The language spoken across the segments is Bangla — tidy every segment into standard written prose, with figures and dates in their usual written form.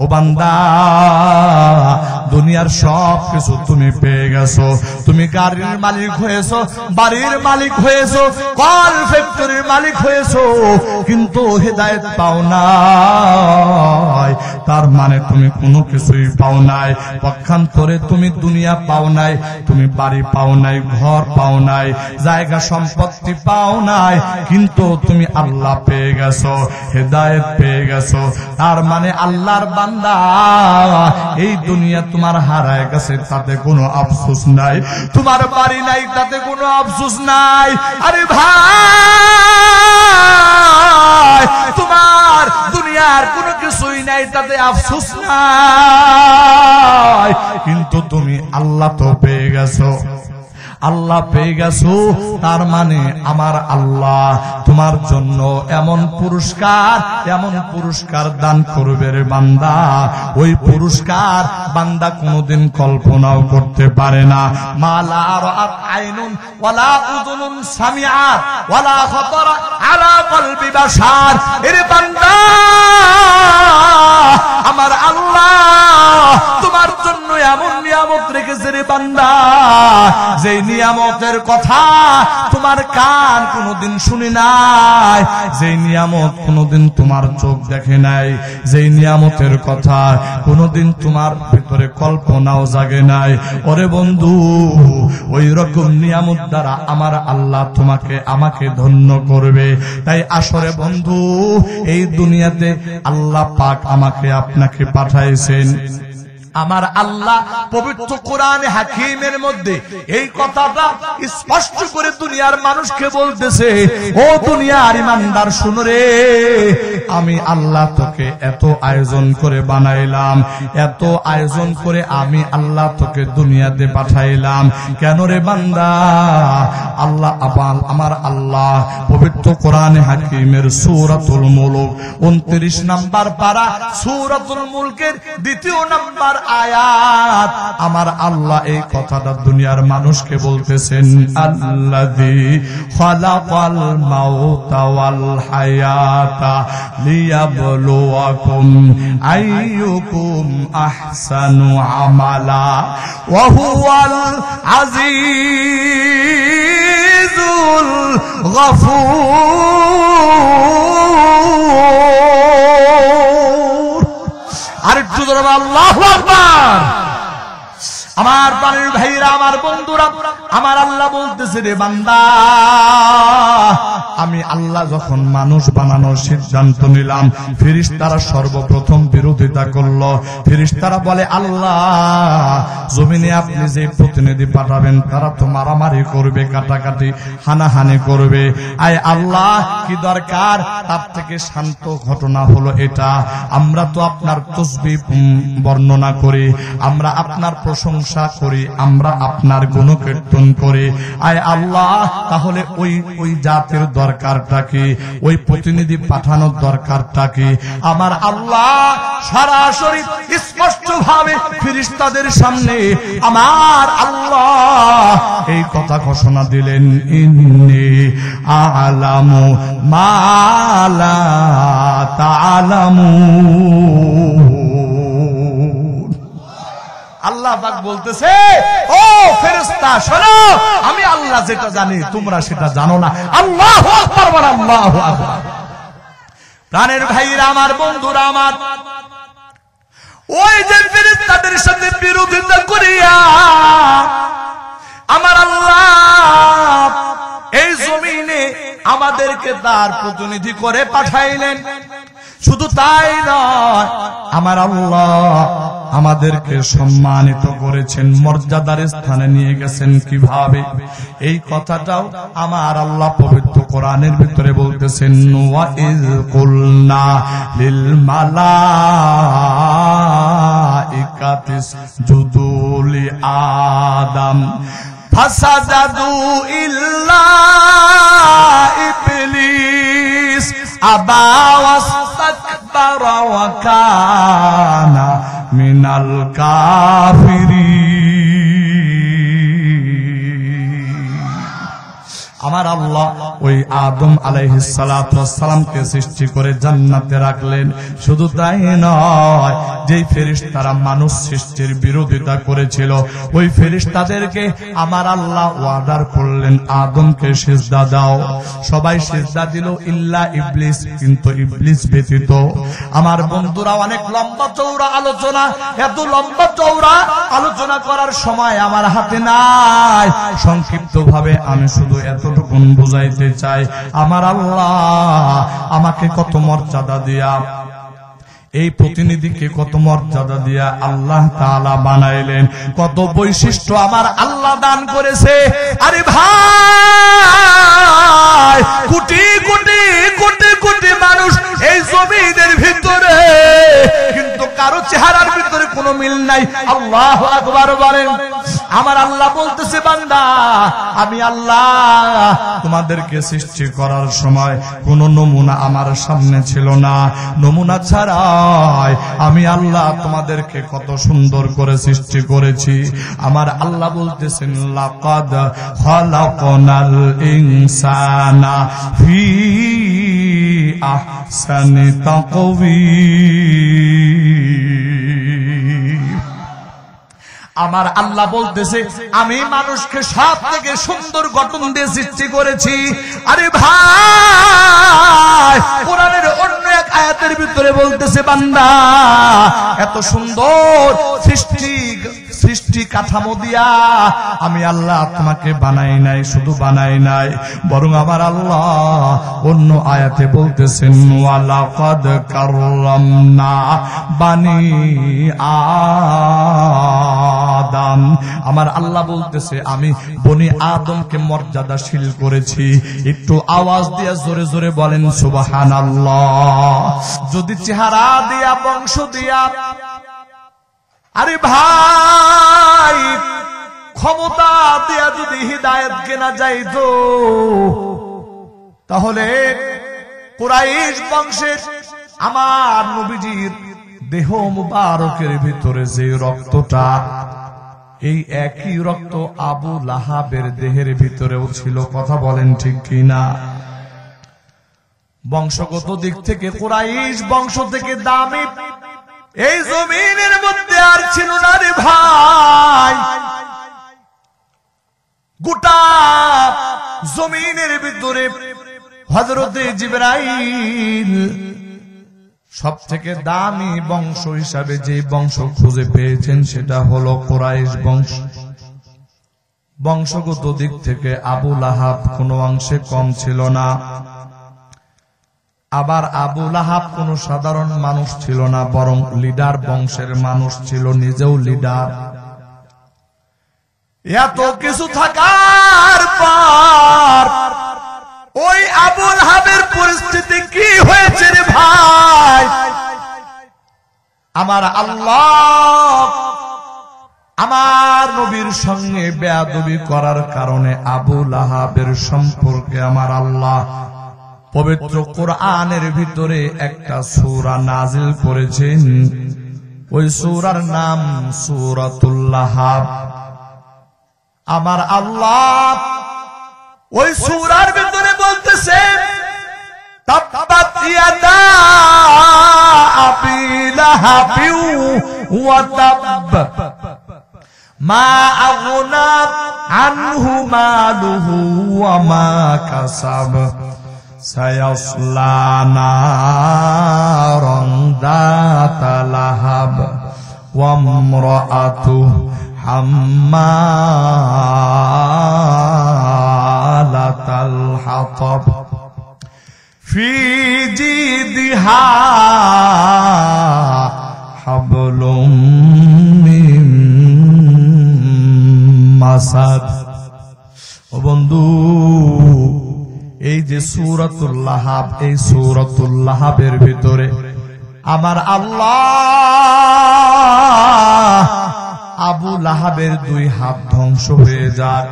ও বান্দা, দুনিয়ার সব কিছু তুমি পেয়ে গেছো, তুমি গাড়ির মালিক হয়েছো, বাড়ির মালিক হয়েছো, কল ফ্যাক্টরির মালিক হয়েছো, কিন্তু হেদায়েত পাও নাই, তার মানে তুমি কোনো কিছুই পাও নাই। পক্ষান্তরে তুমি দুনিয়া পাও নাই, তুমি বাড়ি পাও নাই, ঘর পাও নাই, জায়গা সম্পত্তি পাও নাই, কিন্তু তুমি আল্লাহ পেয়ে গেছো, হেদায়েত পেয়ে গেছো। তার মানে আল্লাহর বান্দা, এই দুনিয়া তোমার হারায় গেছে, তাতে কোনো আফসোস নাই। তোমার বাড়ি নাই, তাতে কোনো আফসোস নাই। আরে ভাই, তোমার দুনিয়ার কোনো কিছুই নাই, তাতে আফসোস নাই, কিন্তু তুমি আল্লাহ তো পেয়ে গেছো, আল্লাহ পেয়ে গেছো। তার মানে আমার আল্লাহ তোমার জন্য এমন পুরস্কার দান করবে রে বান্দা, ওই পুরস্কার বান্দা কোনদিন কল্পনাও করতে পারে না। মালা রাআত আইনুন ওয়ালা উযুনুন সামিআত ওয়ালা খাতারা আলা কলবি বাশার। এরে বান্দা, আমার আল্লাহ তোমার জন্য এমন নিয়ামত রেখেছে রে বান্দা, যে নিয়ামতের কথা তোমার কান কোনদিন শুনে নাই, যে নিয়ামত কোনদিন তোমার চোখ দেখে নাই, যে নিয়ামতের কথা কোনদিন তোমার ভিতরে কল্পনাও জাগে নাই। ওরে বন্ধু, ওই রকম নিয়ামত দ্বারা আমার আল্লাহ তোমাকে আমাকে ধন্য করবে। তাই আসরে বন্ধু, এই দুনিয়াতে আল্লাহ পাক আমাকে আপনাকে পাঠাইছেন। আমার আল্লাহ পবিত্র কোরআনে হাকিমের মধ্যে এই কথাটা স্পষ্ট করে দুনিয়ার মানুষকে বলতেছে, ও দুনিয়ার ইমানদার শুনো রে, আমি আল্লাহ তোকে এত আয়োজন করে বানাইলাম, এত আয়োজন করে আমি আল্লাহ তোকে দুনিয়াতে পাঠাইলাম। কেন রে বান্দা? আল্লাহ আমার আল্লাহ পবিত্র কোরআনে হাকিমের সূরাতুল মুলক 29 নাম্বার পারা, সূরাতুল মুলকের 2 নাম্বার আয়াত, আমার আল্লাহ এই কথাটা দুনিয়ার মানুষকে বলতেছেন, আল্লাযী খালাকাল মাউতা ওয়াল হায়াতা লিয়াবলুয়াকুম আইয়ুকুম আহসানু আমালা ওয়া হুয়াল আজিজুল গফুর। আরেকটু জোরে আল্লাহু আকবার। আমার প্রাণের ভাইরা, আমার বন্ধুরা, আমার আল্লাহ বলতেছে রে বান্দা, আমি আল্লাহ যখন মানুষ বানানোর সিদ্ধান্ত নিলাম, ফেরেশতারা সর্বপ্রথম বিরোধিতা করলো। ফেরেশতারা বলে, আল্লাহ জমিনে আপনি যে প্রতিনিধি পাঠাবেন তারা তো মারামারি করবে, কাটাকাটি হানাহানি করবে। আয় আল্লাহ, কি দরকার? তার থেকে শান্ত ঘটনা হলো এটা, আমরা তো আপনার তাসবিহ বর্ণনা করি, আমরা আপনার প্রশংসা করি, আমরা আপনার গুণকীর্তন করি। আয় আল্লাহ, তাহলে ওই জাতির দরকারটা কি? ওই প্রতিনিধি পাঠানোর দরকারটা কি? আমার আল্লাহ সরাসরি স্পষ্ট ভাবে ফেরেশতাদের সামনে আমার আল্লাহ এই কথা ঘোষণা দিলেন, ইন্নী আ'লামু মা লা তা'লামুন। আল্লাহ পাক বলতেছে, ও ফেরেশতা শোনো, আমি আল্লাহ যেটা জানি তোমরা সেটা জানো না। আল্লাহু আকবার, বল আল্লাহু আকবার। প্রাণের ভাইরা, আমার বন্ধুরা, আমার ওই যে ফেরেশতাদের সাথে বিরোধিতা করিয়া আমার আল্লাহ এই জমিনে আমাদেরকে তার প্রতিনিধি করে পাঠাইলেন। শুধু তাই নয়, আমার আল্লাহ আমাদেরকে সম্মানিত করেছেন, মর্যাদার স্থানে নিয়ে গেছেন। কিভাবে? এই কথাটাও আমার আল্লাহ পবিত্র কোরআনের ভিতরে বলতেছেন, ওয়া ইয কুলনা লিল মালাইকাতি ইসজুদু লি আদম ফাসাজাদু ইল্লা ইবলিস আবা ওয়াস্তাকবারা ওয়া কানা মিনাল কাফিরিন। আমার আল্লাহ ওই আদম আলাইহিস সালাতু ওয়াস সালামকে সৃষ্টি করে জান্নাতে রাখলেন। শুধু তাই নয়, যেই ফেরেশতারা মানুষ সৃষ্টির বিরোধিতা করেছিল ওই ফেরেশতাদেরকে আমার আল্লাহ ওয়াদার করলেন আদমকে সিজদা দাও। সবাই সিজদা দিল ইল্লা ইবলিস, কিন্তু ইবলিস ব্যতীত। আমার বন্ধুরা, অনেক লম্বা চওড়া আলোচনা, এত লম্বা চওড়া আলোচনা করার সময় আমার হাতে নাই। সংক্ষিপ্ত ভাবে আমি শুধু এতটুকু বুঝাইতে চাই, আমার আল্লাহ আমাকে কত মর্যাদা দিয়া, এই প্রতিনিধিকে কত মর্যাদা দিয়া আল্লাহ তাআলা বানাইলেন, কত বৈশিষ্ট্য আমার আল্লাহ দান করেছে। আরে ভাই, কোটি কোটি কোটি কোটি মানুষ এই জমিনের ভিতরে, কিন্তু কারো চেহারার ভিতরে কোনো মিল নাই। আল্লাহু আকবার বলেন। আমার আল্লাহ বলতেছে, বান্দা আমি আল্লাহ তোমাদেরকে সৃষ্টি করার সময় কোনো নমুনা আমার সামনে ছিল না। নমুনা ছাড়াই আমি আল্লাহ তোমাদেরকে কত সুন্দর করে সৃষ্টি করেছি। আমার আল্লাহ বলতেছেন, লাকাদ খালাকনাল ইনসানা ফি আহসানি তাকওয়িম। আমার আল্লাহ বলতেছে, আমি মানুষকে সব থেকে সুন্দর গঠন দিয়ে সৃষ্টি করেছি। আরে ভাই, কোরআনের অন্য এক আয়াতের ভিতরে বলতেছে, বান্দা এত সুন্দর সৃষ্টি কাঠামো দিয়া আমি আল্লাহ তোমাকে বানাই নাই, শুধু বানাই নাই, বরং আমার আল্লাহ অন্য আয়াতে বলতেছেন, ওয়ালাকাদ কাররামনা বানি আদম। আমার আল্লাহ বলতেছে, আমি বনি আদমকে মর্যাদাশীল করেছি। একটু আওয়াজ দিয়া জোরে জোরে বলেন সুবহানাল্লাহ। যদি চেহারা দিয়া, বংশ দিয়া, আরে ভাই ক্ষমতা দিয়া যদি হিদায়াত কেনা যাইতো, তাহলে কুরাইশ বংশের আমার নবীজির দেহ মুবারকের ভিতরে যে রক্তটা, এই একই রক্ত আবু লাহাবের দেহের ভিতরেও ছিল। কথা বলেন ঠিক কিনা? বংশগত দিক থেকে কুরাইশ বংশ থেকে দামি এই জমিনের মধ্যে আর ছিল না রে ভাই। গোটা জমিনের ভিতরে হযরতে জিবরাইল সব থেকে দামি বংশ হিসাবে যে বংশ খুঁজে পেয়েছেন সেটা হলো কুরাইশ বংশ। বংশগত দিক থেকে আবু লাহাব কোনো অংশে কম ছিল না। আবার আবু লাহাব কোনো সাধারণ মানুষ ছিল না, বরং লিডার বংশের মানুষ ছিল, নিজেও লিডার। এত কিছু থাকার পর ওই আবু লাহাবের পরিস্থিতি কি হয়েছে রে ভাই? আমার আল্লাহ আমার নবীর সঙ্গে বেয়াদবি করার কারণে আবু লাহাবের সম্পর্কে আমার আল্লাহ পবিত্র কোরআনের ভিতরে একটা সূরা নাজিল করেছেন। ওই সূরার নাম সূরাতুল লাহাব। আমার আল্লাহ ওই সূরার ভিতরে বলতেছে, তাব্বাত ইয়াদা আবি লাহাবিন ওয়া তাব মা আগনা আনহু মালুহু ওয়া মা কাসাব সায়াসলা নারান যাতা লাহাব ওয়া ইমরাআতুহু হাম্মালাতাল হাতাব ফি জিদিহা হাবলুম মিন মাসাদ। ও বন্ধু, এই যে সূরাতুল লাহাব, এই সূরাতুল লাহাবের ভিতরে আমার আল্লাহ আবু লাহাবের 2 হাত ধ্বংস হয়ে যায়।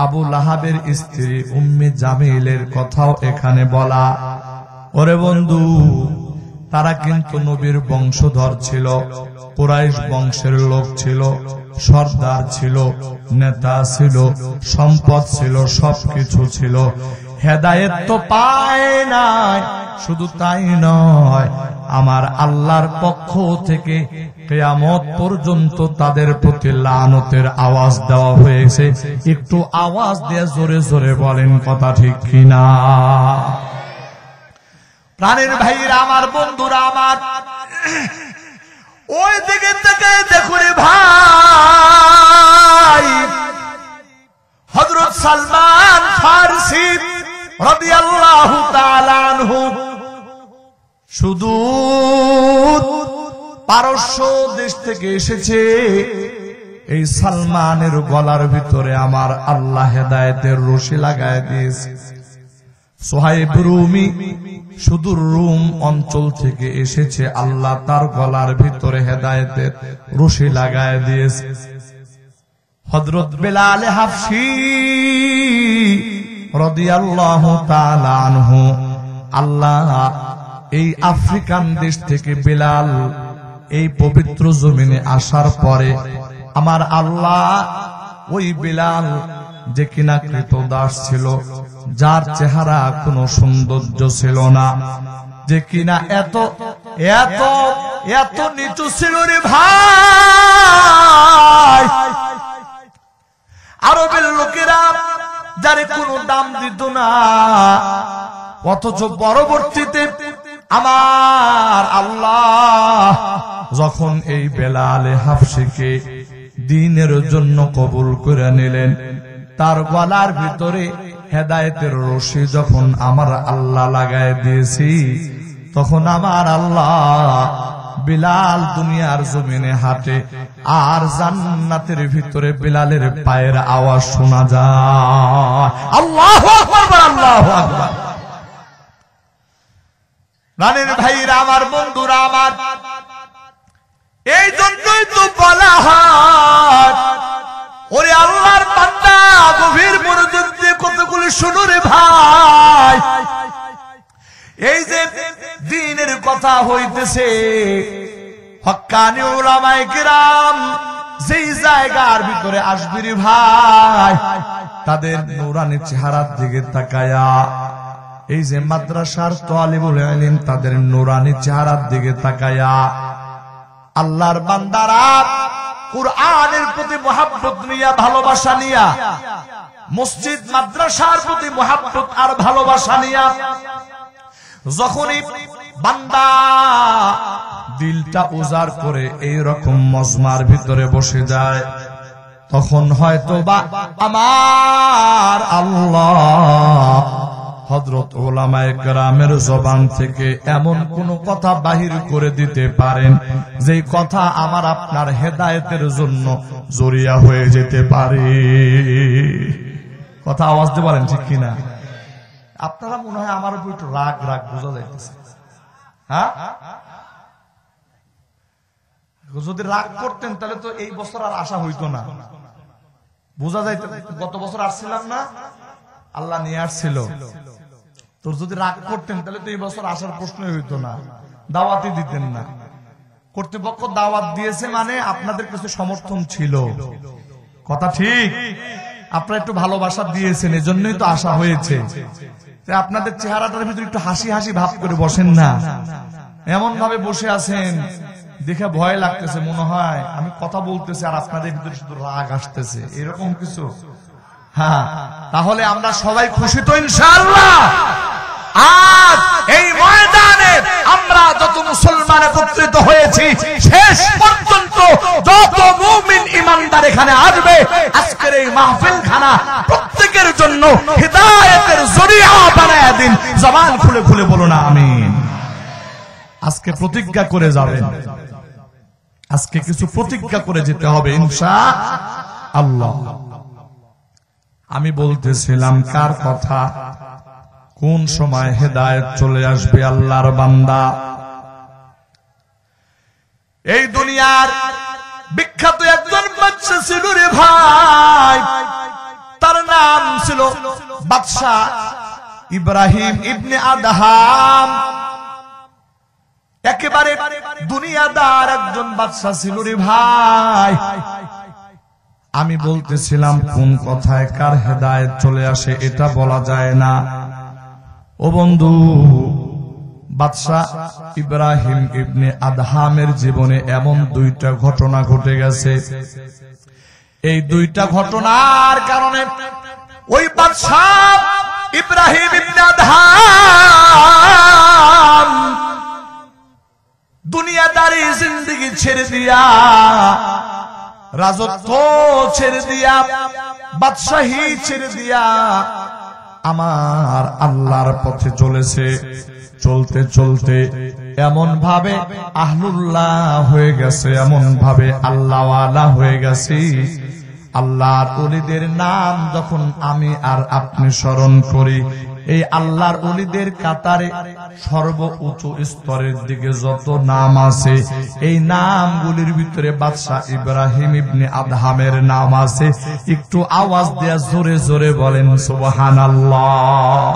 আবু লাহাবের স্ত্রী উম্মে জামিলের কথাও এখানে বলা। ওরে বন্ধু, তারা কিন্তু নবীর বংশধর ছিল, কুরাইশ বংশের লোক ছিল, সর্দার ছিল, নেতা ছিল, সম্পদ ছিল, সবকিছু ছিল। হেদায়েত তো পায় নাই, শুধু তাই নয়, আমার আল্লাহর পক্ষ থেকে কিয়ামত পর্যন্ত তাদের প্রতি লানতের আওয়াজ দেওয়া হয়েছে। একটু আওয়াজ দিয়ে জোরে জোরে বলেন কথা ঠিক কিনা? প্রাণের ভাইরা আমার, বন্ধুরা আমার, ওই দিকে থেকে দেখুন ভাই, হযরত সালমান ফারসি রাদিয়াল্লাহু তাআলা আনহু সুদূর পারস্য দেশ থেকে এসেছে। এই সালমানের গলার ভিতরে আমার আল্লাহ হেদায়েতের রশি লাগায় দিয়েছে। সোহাইব রুমি সুদূর রোম অঞ্চল থেকে এসেছে, আল্লাহ তার গলার ভিতরে হেদায়েতের রশি লাগায় দিয়েছে। হযরত বেলাল হাফসি রাদিয়াল্লাহু তাআলা আনহু, আল্লাহ এই আফ্রিকান দেশ থেকে বেলাল এই পবিত্র জমিনে আসার পরে আমার আল্লাহ ওই বেলাল যে কিনা কৃতদাস ছিল, যার চেহারা কোনো সৌন্দর্য ছিল না, যে কিনা এত এত এত নিচু ছিল রে ভাই, আরবের লোকেরা যারে কোনো দাম দিত না, অথচ পরবর্তীতে আমার আল্লাহ যখন এই বেলাল হাফসিকে দ্বীনের জন্য কবুল করে নিলেন, তার গলার ভিতরে হেদায়েতের রশি যখন আমার আল্লাহ লাগায় দিয়েছি, তখন আমার আল্লাহ বিলাল দুনিয়ার জমিনে হাঁটে, আর জান্নাতের ভিতরে বিলালের পায়ের আওয়াজ শোনা যায়। আল্লাহু আকবার, আল্লাহু আকবার। রানের ভাইরা আমার, বন্ধুরা আমার, এই জন্যই তো বলা হয়, ওরে আল্লাহর বান্দা গভীর মনোযোগ দিয়ে কতগুলি শুনো রে ভাই, এই যে দ্বীনের কথা হইতেছে, হক্কানি উলামায়ে কিরাম যেই জায়গার ভিতরে আসবে রে ভাই, তাদের নূরানি চেহারার দিকে তাকায়া, এই যে মাদ্রাসার তালিবুল ইলম তাদের নূরানি চেহারার দিকে তাকায়া, আল্লাহর বান্দারা কুরআনের প্রতি মুহাব্বত নিয়া, ভালোবাসা নিয়া, মসজিদ মাদ্রাসার প্রতি মুহাব্বত আর ভালোবাসা নিয়া যখনই বান্দা দিলটা উজাড় করে এই রকম মজমার ভিতরে বসে যায়, তখন হয়তো বা আমার আল্লাহ হযরত উলামায়ে কেরামের জবান থেকে এমন কোন কথা বাহির করে দিতে পারেন, যেই কথা আমার আপনার হেদায়েতের জন্য জরিয়া হয়ে যেতে পারে। কথা আওয়াজ দিয়ে বলেন ঠিক কিনা? আপনারা মনে হয় আমার উপর একটু রাগ রাগ বোঝা যাইতেছে। হ্যাঁ, যদি রাগ করতেন তাহলে তো এই বছর আর আশা হইতো না, বোঝা যাইত। গত বছর আসছিলাম না, আল্লাহ নিয়ে আসছিল, তো যদি রাগ করতেন তাহলে তো এই বছর আসার প্রশ্নই হইতো না, দাওয়াতই দিতেন না। কর্তৃপক্ষ দাওয়াত দিয়েছে মানে আপনাদের কাছে সমর্থন ছিল, কথা ঠিক। আপনারা একটু ভালোবাসা দিয়েছেন, এজন্যই তো আশা হয়েছে। আপনাদের চেহারাটার ভিতরে একটু হাসি হাসি ভাব করে বসেন না, এমন ভাবে বসে আছেন দেখে ভয় লাগতেছে, মনে হয় আমি কথা বলতেছি আর আপনাদের ভিতরে শুধু রাগ আসতেছে, এরকম কিছু। হ্যাঁ, তাহলে আমরা সবাই খুশি তো ইনশাআল্লাহ। আজ এই ময়দানে আমরা যত মুসলমান একত্রিত হয়েছি, শেষ পর্যন্ত যত মুমিন ইমানদার এখানে আসবে, আজকের এই মাহফিল খানা প্রত্যেকের জন্য হিদায়াতের জরিয়া বানায়া দিন। জবান খুলে খুলে বলুন আমিন। আজকে প্রতিজ্ঞা করে যাবেন, আজকে কিছু প্রতিজ্ঞা করে যেতে হবে ইনশাআল্লাহ। আমি বলতেছিলাম কার কথা, কোন সময় হেদায়েত চলে আসবে আল্লাহর বান্দা। এই দুনিয়ার বিখ্যাত একজন বাদশা ছিল রে ভাই, তার নাম ছিল বাদশা ইব্রাহিম ইবনে আদহাম। একেবারে দুনিয়াদার একজন বাদশা ছিল রে ভাই। আমি বলতেছিলাম কোন কথায় কার হেদায়েত চলে আসে এটা বলা যায় না, ও বন্ধু, বাদশাহ ইব্রাহিম ইবনে আদহামের জীবনে এমন দুইটা ঘটনা ঘটে গেছে। এই দুইটা ঘটনার কারণে ওই বাদশাহ ইব্রাহিম ইবনে আদহাম দুনিয়াদারি জিন্দেগি ছেড়ে দিয়া, রাজত্ব ছেড়ে দিয়া, বাদশাহী ছেড়ে দিয়া আমার আল্লাহর পথে চলেছে। চলতে চলতে এমন ভাবে আহলুল্লাহ হয়ে গেছে, এমন ভাবে আল্লাহওয়ালা হয়ে গেছে। আল্লাহর ওলিদের নাম যখন আমি আর আপনি স্মরণ করি, এই আল্লাহর ওলিদের কাতারে সর্ব উঁচু স্তরের দিকে যত নাম আছে, এই নামগুলির ভিতরে বাদশাহ ইব্রাহিম ইবনে আদহামের নাম আছে। একটু আওয়াজ দেয়া জোরে জোরে বলেন সুবহানাল্লাহ।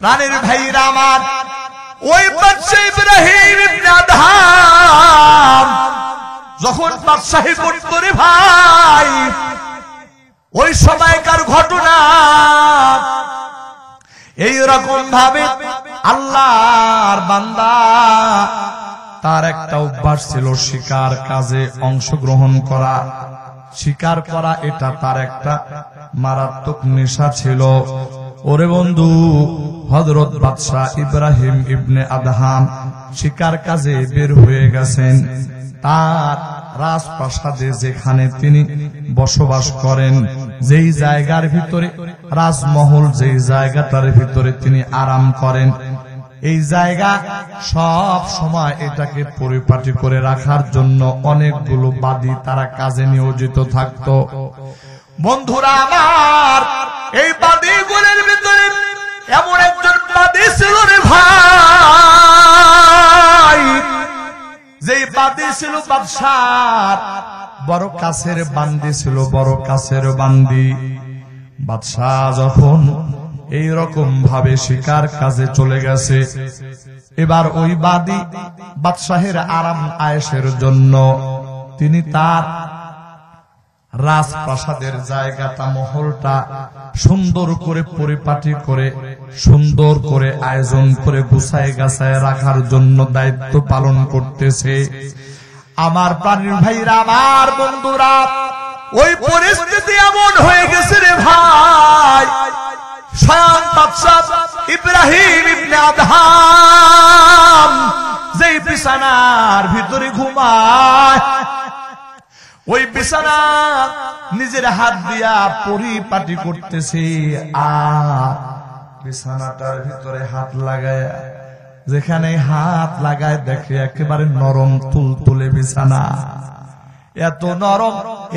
প্রাণের ভাইরা আমার, ওই বাদশাহ ইব্রাহিম ইবনে আদহাম যখন বাদশাহী করত রে ভাই, ওই সময়কার ঘটনা এইরকম ভাবে আল্লাহর বান্দা তার একটা অভ্যাস ছিল শিকার কাজে অংশগ্রহণ করা। শিকার করা এটা তার একটা মারাত্মক নেশা ছিল। ওরে বন্ধু, হযরত বাদশাহ ইব্রাহিম ইবনে আদহাম শিকার কাজে বের হয়ে গেছেন। তার রাজপ্রাসাদে যেখানে তিনি বসবাস করেন, যেই জায়গার ভিতরে রাজমহল, যেই জায়গাটার ভিতরে তিনি আরাম করেন, এই জায়গা সব সময় এটাকে পরিপাটি করে রাখার জন্য অনেকগুলো বাদী তারা কাজে নিয়োজিত থাকত। বন্ধুরা আমার, এই বাদীগুলোর ভিতরে এমন একজন বাদী ছিল রে ভাই, যেই বাদী ছিল বাদশার বড় কাছের বান্দি ছিল, বড় কাছের বান্দি। বাদশাহ যখন এই রকম ভাবে শিকার কাজে চলে গেছে, এবার ওই বাদী বাদশাহের আরাম আয়েশের জন্য তিনি তার রাজপ্রাসাদের জায়গাটা, মহলটা সুন্দর করে পরিপাটি করে, সুন্দর করে আয়োজন করে গুছায় গাছায় রাখার জন্য দায়িত্ব পালন করতেছে। আমার প্রাণের ভাইরা, আমার বন্ধুরা, ওই পরিস্থিতি এমন হয়ে গেছে রে ভাই, স্বয়ং বাদশাহ ইব্রাহিম ইবনে আদহাম যেই বিছানার ভিতরে ঘুমায়, ওই বিছানা নিজের হাত দিয়া পরিপাটি করতেছে। আর বিছানাটার ভিতরে হাত লাগায়, যেখানে হাত লাগায় দেখে একেবারে নরম তুলতুলে বিছানা। এত নরম,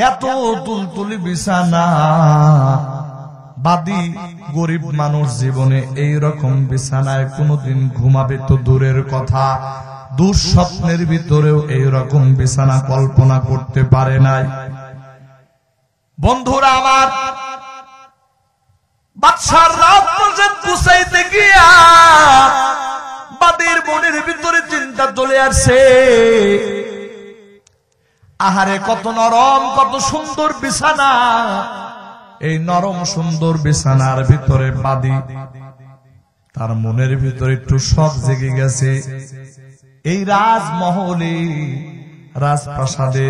এত তুলতুলে বিছানা, বাদী গরিব মানুষ জীবনে এই রকম বিছানায় কোনদিন ঘুমাবে তো দূরের কথা, দুঃস্বপ্নের ভিতরেও এই রকম বিছানা কল্পনা করতে পারে নাই। বন্ধুরা আমার, বাদশার রাত পর্যন্ত গুছাইতে গিয়া বাদীর মনের ভিতরে চিন্তা চলে আসছে, আহারে কত নরম, কত সুন্দর বিছানা। এই নরম সুন্দর বিছানার ভিতরে বাদী তার মনের ভিতরে একটু শখ জেগে গেছে। এই রাজমহলে, রাজপ্রাসাদে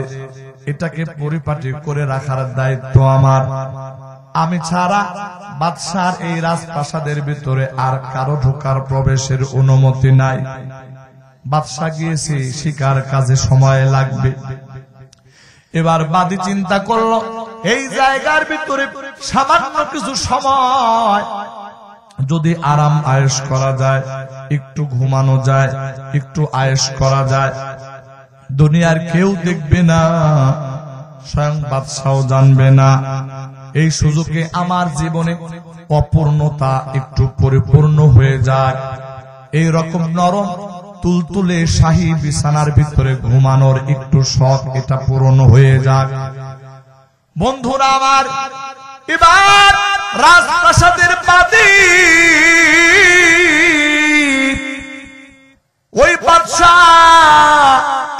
এটাকে পরিপাটি করে রাখার দায়িত্ব আমার। আমি ছাড়া বাদশার এই রাজপ্রাসাদের ভিতরে আর কারো ঢোকার প্রবেশের অনুমতি নাই। বাদশা গিয়েছে শিকার কাজে, সময় লাগবে। এবার বাদী চিন্তা করলো, এই জায়গার ভিতরে সামান্য কিছু সময় যদি আরাম আয়েশ করা যায়, একটু ঘুমানো যায়, একটু আয়েশ করা যায়, দুনিয়ার কেউ দেখবে না, স্বয়ং বাদশাও জানবে না। এই সুযোগে আমার জীবনে অপূর্ণতা একটু পরিপূর্ণ হয়ে যায়। এই রকম নরম তুলতুলে শাহী বিছানার ভিতরে ঘুমানোর একটু শখ, এটা পূরণ হয়ে যাক। বন্ধুরা আমার, এবার রাজপ্রাসাদের বাদী ওই বাদশাহ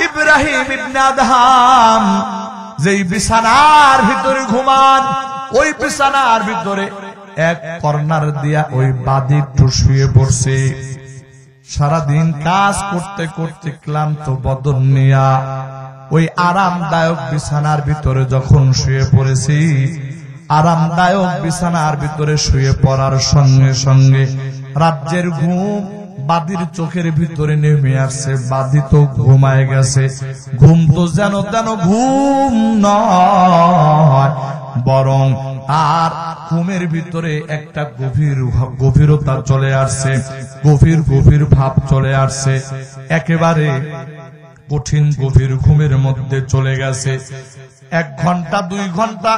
ইব্রাহিম ইবনে আদহাম যেই বিছানার ভিতরে ঘুমান, ওই বিছানার ভিতরে এক কর্নার দিয়া ওই বাদী একটু শুয়ে পড়ছে। সারাদিন কাজ করতে করতে ক্লান্ত বদন নিয়া ওই আরামদায়ক বিছানার ভিতরে যখন শুয়ে পড়েছি, আরামদায়ক বিছানার ভিতরে শুয়ে পড়ার সঙ্গে সঙ্গে রাজ্যের ঘুম বাদীর চোখের ভিতরে নেমে আসছে। বাদী তো ঘুমায় গেছে। ঘুম তো যেন তেন ঘুম নয়, বরং আর ঘুমের ভিতরে একটা গভীরতা চলে আসছে, গভীর ভাব চলে আসছে। একেবারে কঠিন গভীর ঘুমের মধ্যে চলে গেছে। 1 ঘন্টা 2 ঘন্টা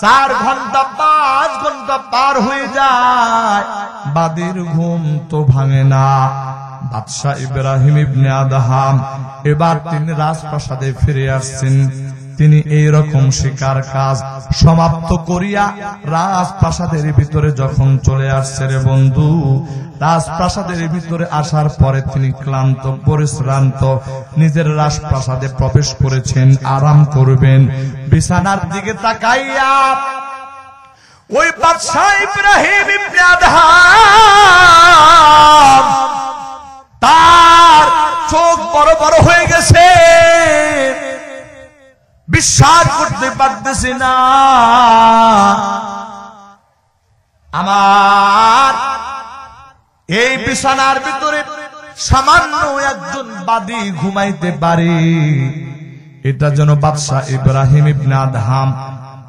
4 ঘন্টা 5 ঘন্টা পার হয়ে যায়, বাদীর ঘুম তো ভাঙে না। বাদশাহ ইব্রাহিম ইবনে আদহাম এবার তিনি রাজপ্রাসাদে ফিরে আসছেন। তিনি এই রকম শিকার কাজ সমাপ্ত করিয়া রাজপ্রাসাদের ভিতরে যখন চলে আসছে রে বন্ধু, রাজপ্রাসাদের ভিতরে আসার পরে তিনি ক্লান্ত পরিশ্রান্ত নিজের রাজপ্রাসাদে প্রবেশ করেছেন, আরাম করবেন। বিছানার দিকে তাকাইয়া ওই বাদশাহ ইব্রাহিম ইবনে আদহাম তার চোখ বড় বড় হয়ে গেছে, বিশ্বাস করতে পারতেছি না। আমার এই বিছানার ভিতরে সামান্য একজন বাদী ঘুমাইতে পারে, এটা যেন বাদশাহ ইব্রাহিম ইবনে আদহাম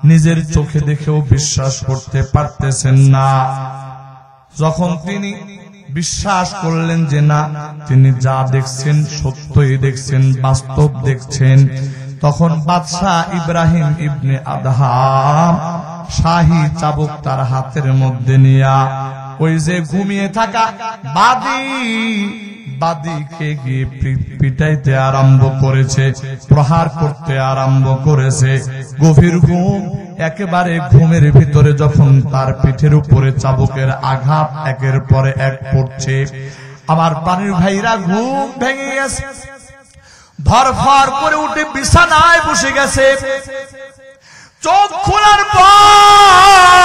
নিজের চোখে দেখেও বিশ্বাস করতে পারতেছেন না। যখন তিনি বিশ্বাস করলেন যে না, তিনি যা দেখছেন সত্যই দেখছেন, বাস্তব দেখছেন, তখন বাদশাহ ইব্রাহিম ইবনে আদহাম শাহী চাবুক তার হাতের মধ্যে নিয়া ওই যে ঘুমিয়ে থাকা বাদীকে গিয়ে পিটাইতে আরম্ভ করেছে, প্রহার করতে আরম্ভ করেছে। গভীর ঘুম, একেবারে ঘুমের ভিতরে যখন তার পিঠের উপরে চাবুকের আঘাত একের পরে এক পড়ছে, আমার প্রাণীর ভাইরা ঘুম ভেঙে গেছে, ধরফর করে উঠে বিছানায় বসে গেছে। চোখ খোলার পর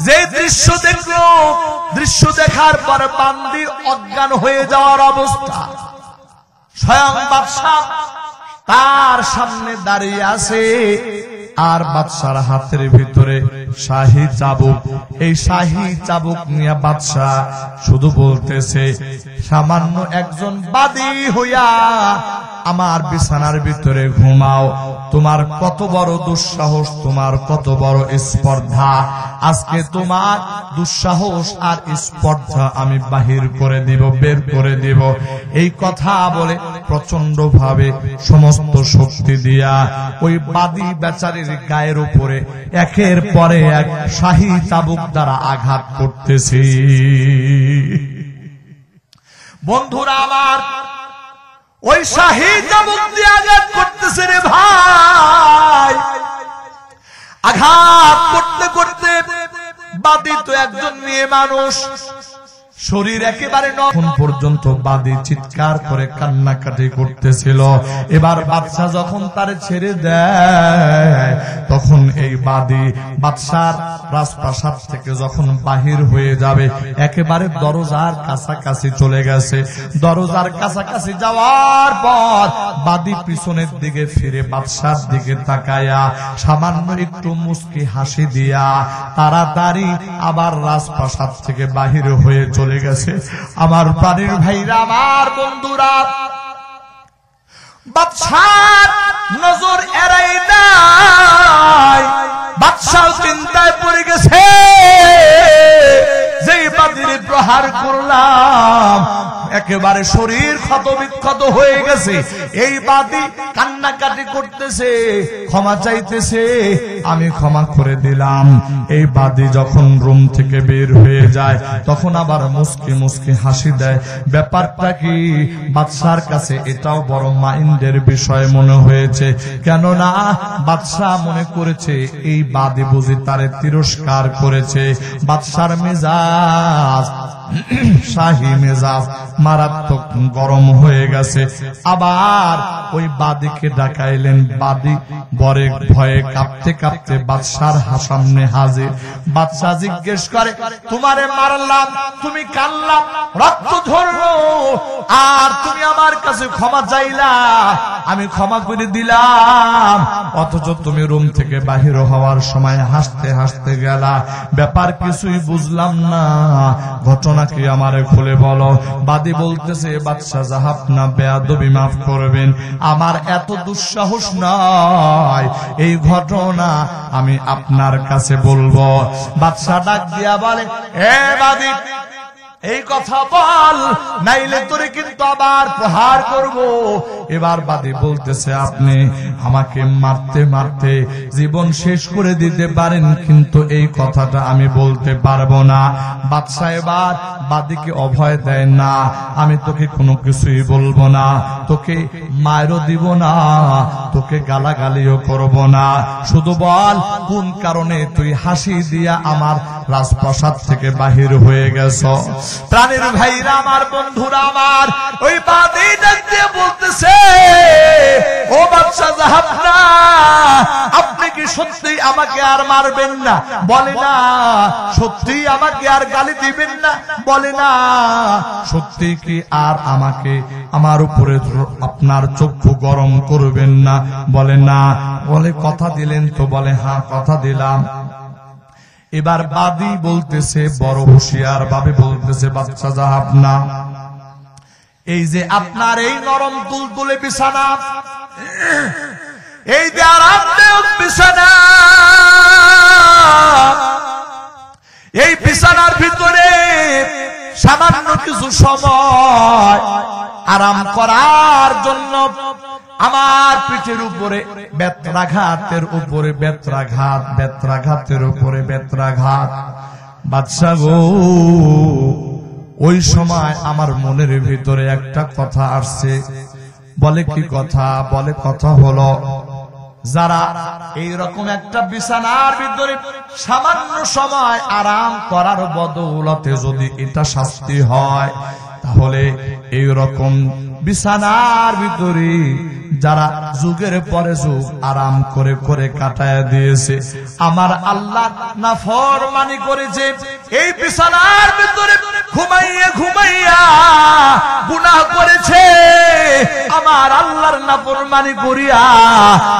যে দৃশ্য দেখলো, দৃশ্য দেখার পর বান্দি অজ্ঞান হয়ে যাওয়ার অবস্থা। স্বয়ং বাদশাহ তার সামনে দাঁড়িয়ে আছে, আর বাদশার হাতের ভিতরে শাহী চাবুক। এই শাহী চাবুক নিয়ে বাদশাহ শুধু বলতেছে, সামান্য একজন বাদী হইয়া আমার বিছানার ভিতরে ঘুমাও, তোমার কত বড় দুঃসাহস, তোমার কত বড় স্পর্ধা। আজকে তোমার দুঃসাহস আর স্পর্ধা আমি বাহির করে দিব, বের করে দিব। এই কথা বলে প্রচন্ড ভাবে সমস্ত শক্তি দিয়া ওই বাদী বেচারির গায়ের উপরে একের পরে এক শাহী চাবুক দ্বারা আঘাত করতেছি। বন্ধুরা আমার, ওই শাহী চাবুক দিয়ে আঘাত করতেছে রে ভাই। আঘাত করতে করতে বাদী তো একজন মেয়ে মানুষ, শরীর একেবারে এখন পর্যন্ত বাদী চিৎকার করে কান্নাকাটি করতেছিল। এবার বাদশা যখন তারে ছেড়ে দেয়, তখন এই বাদী বাদশার রাজপ্রাসাদ থেকে যখন বাহির হয়ে যাবে, একেবারে দরজার কাছাকাছি চলে গেছে। দরজার কাছাকাছি যাওয়ার পর বাদী পিছনের দিকে ফিরে বাদশার দিকে তাকায়া সামান্য একটু মুস্কি হাসি দিয়া তাড়াতাড়ি আবার রাজপ্রাসাদ থেকে বাহির হয়ে চলে গেছে। আমার প্রাণীর ভাইরা, আমার বন্ধুরা, বাদশার নজর এড়াই নাই। বাদশাহ চিন্তায় পড়ে গেছে, যেই বাদীর প্রহার করলাম একেবারে শরীর ক্ষত বিক্ষত হয়ে গেছে। এই বাদী কান্নাকাটি করতেছে, ক্ষমা চাইতেছে, আমি ক্ষমা করে দিলাম। এই বাদী যখন রুম থেকে বের হয়ে যায়, তখন আবার মুস্কি মুস্কি হাসি দেয়। ব্যাপারটা কি, বাদশার কাছে এটাও বড় মাইন্ডের বিষয় মনে হয়েছে। কেননা বাদশাহ মনে করেছে এই বাদী বুঝি তারে তিরস্কার করেছে। বাদশার মেজাজ শাহী মেজাজ মারাত্মক গরম হয়ে গেছে। আবার ওই বাদীকে ডাকাইলেন। বাদী বরে ভয়ে কাঁপতে কাঁপতে বাদশার সামনে হাজির। বাদশা জিজ্ঞেস করে, তোমারে মারলাম, তুমি কানলাম, রক্ত ঝরলো, আর তুমি আমার কাছে ক্ষমা চাইলা, আমি ক্ষমা করে দিলাম, অথচ তুমি রুম থেকে বাহির হওয়ার সময় হাসতে হাসতে গেলা, ব্যাপার কিছুই বুঝলাম না, ঘটনা কি আমারে খুলে বলো। বাদী বলতেছে, বাদশা জাহাপনা, বেয়াদবি মাফ করবেন, আমার এত দুঃসাহস নয়, এই ঘটনা আমি আপনার কাছে বলবো। বাদশা ডাক দিয়া বলে, এ বাদী, এই কথা বল, নাইলে তোরে কিন্তু আবার প্রহার করব। এবার বাদী বলতেছে, আপনি আমাকে মারতে মারতে জীবন শেষ করে দিতে পারেন, কিন্তু এই কথাটা আমি বলতে পারবো না। বাদশা এবার বাদীকে অভয় দেয়, না, আমি তোকে কোনো কিছুই বলবো না, তোকে মায়েরও দিব না, তোকে গালাগালিও করব না, শুধু বল কোন কারণে তুই হাসি দিয়া আমার রাজপ্রাসাদ থেকে বাহির হয়ে গেছ। প্রাণের ভাইরা আমার, বন্ধুরা আমার, ওই বাদী ডাক দিয়ে বলতেছে, ও বাদশা জাহাপনা, আপনি কি সত্যি আমাকে আর মারবেন না? বলে না। সত্যি আমাকে আর গালি দিবেন না? বলে না। সত্যি কি আর আমাকে আমার উপরে আপনার চক্ষু গরম করবেন না? বলে না। বলে কথা দিলেন তো? বলে হ্যাঁ, কথা দিলাম। এবার বাদী বলতেছে, বড় হুঁশিয়ার ভাবে বলতেছে, বাদশা জাহাপনা, এই যে আপনার এই নরম তুলতুলে বিছানা, এই যে আরামদায়ক বিছানা, এই বিছানার ভিতরে সামান্য কিছু সময় আরাম করার জন্য আমার পিঠের উপরে বেত্রাঘাতের উপরে বেত্রাঘাত, বেত্রাঘাতের উপরে বেত্রাঘাত। বাদশা গো, ওই সময় আমার মনের ভিতরে একটা কথা আসছে। বলে কি কথা? বলে কথা হলো, যারা এইরকম একটা বিছানার ভিতরে সামান্য সময় আরাম করার বদৌলতে যদি এটা শাস্তি হয়, তাহলে এইরকম বিছানার ভিতরে যারা যুগের পরে যুগ আরাম করে করে কাটায় দিয়েছে, আমার আল্লাহ নাফরমানি করেছে, এই বিছানার ভিতরে ঘুমাইয়া ঘুমাইয়া গুনাহ করেছে, আমার আল্লাহর নাফরমানি করিয়া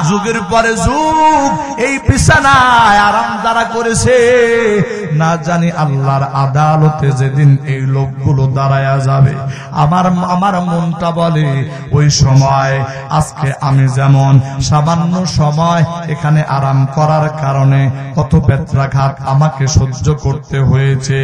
যুগের পরে যুগ এই বিছানায় আরাম যারা করেছে, না জানি আল্লাহর আদালতে যেদিন এই লোকগুলো দাঁড়ায়া যাবে, আমার মনটা বলে ওই সময় আজকে আমি যেমন সামান্য সময় এখানে আরাম করার কারণে কত বেত্রাঘাত আমাকে সহ্য করতে হয়েছে,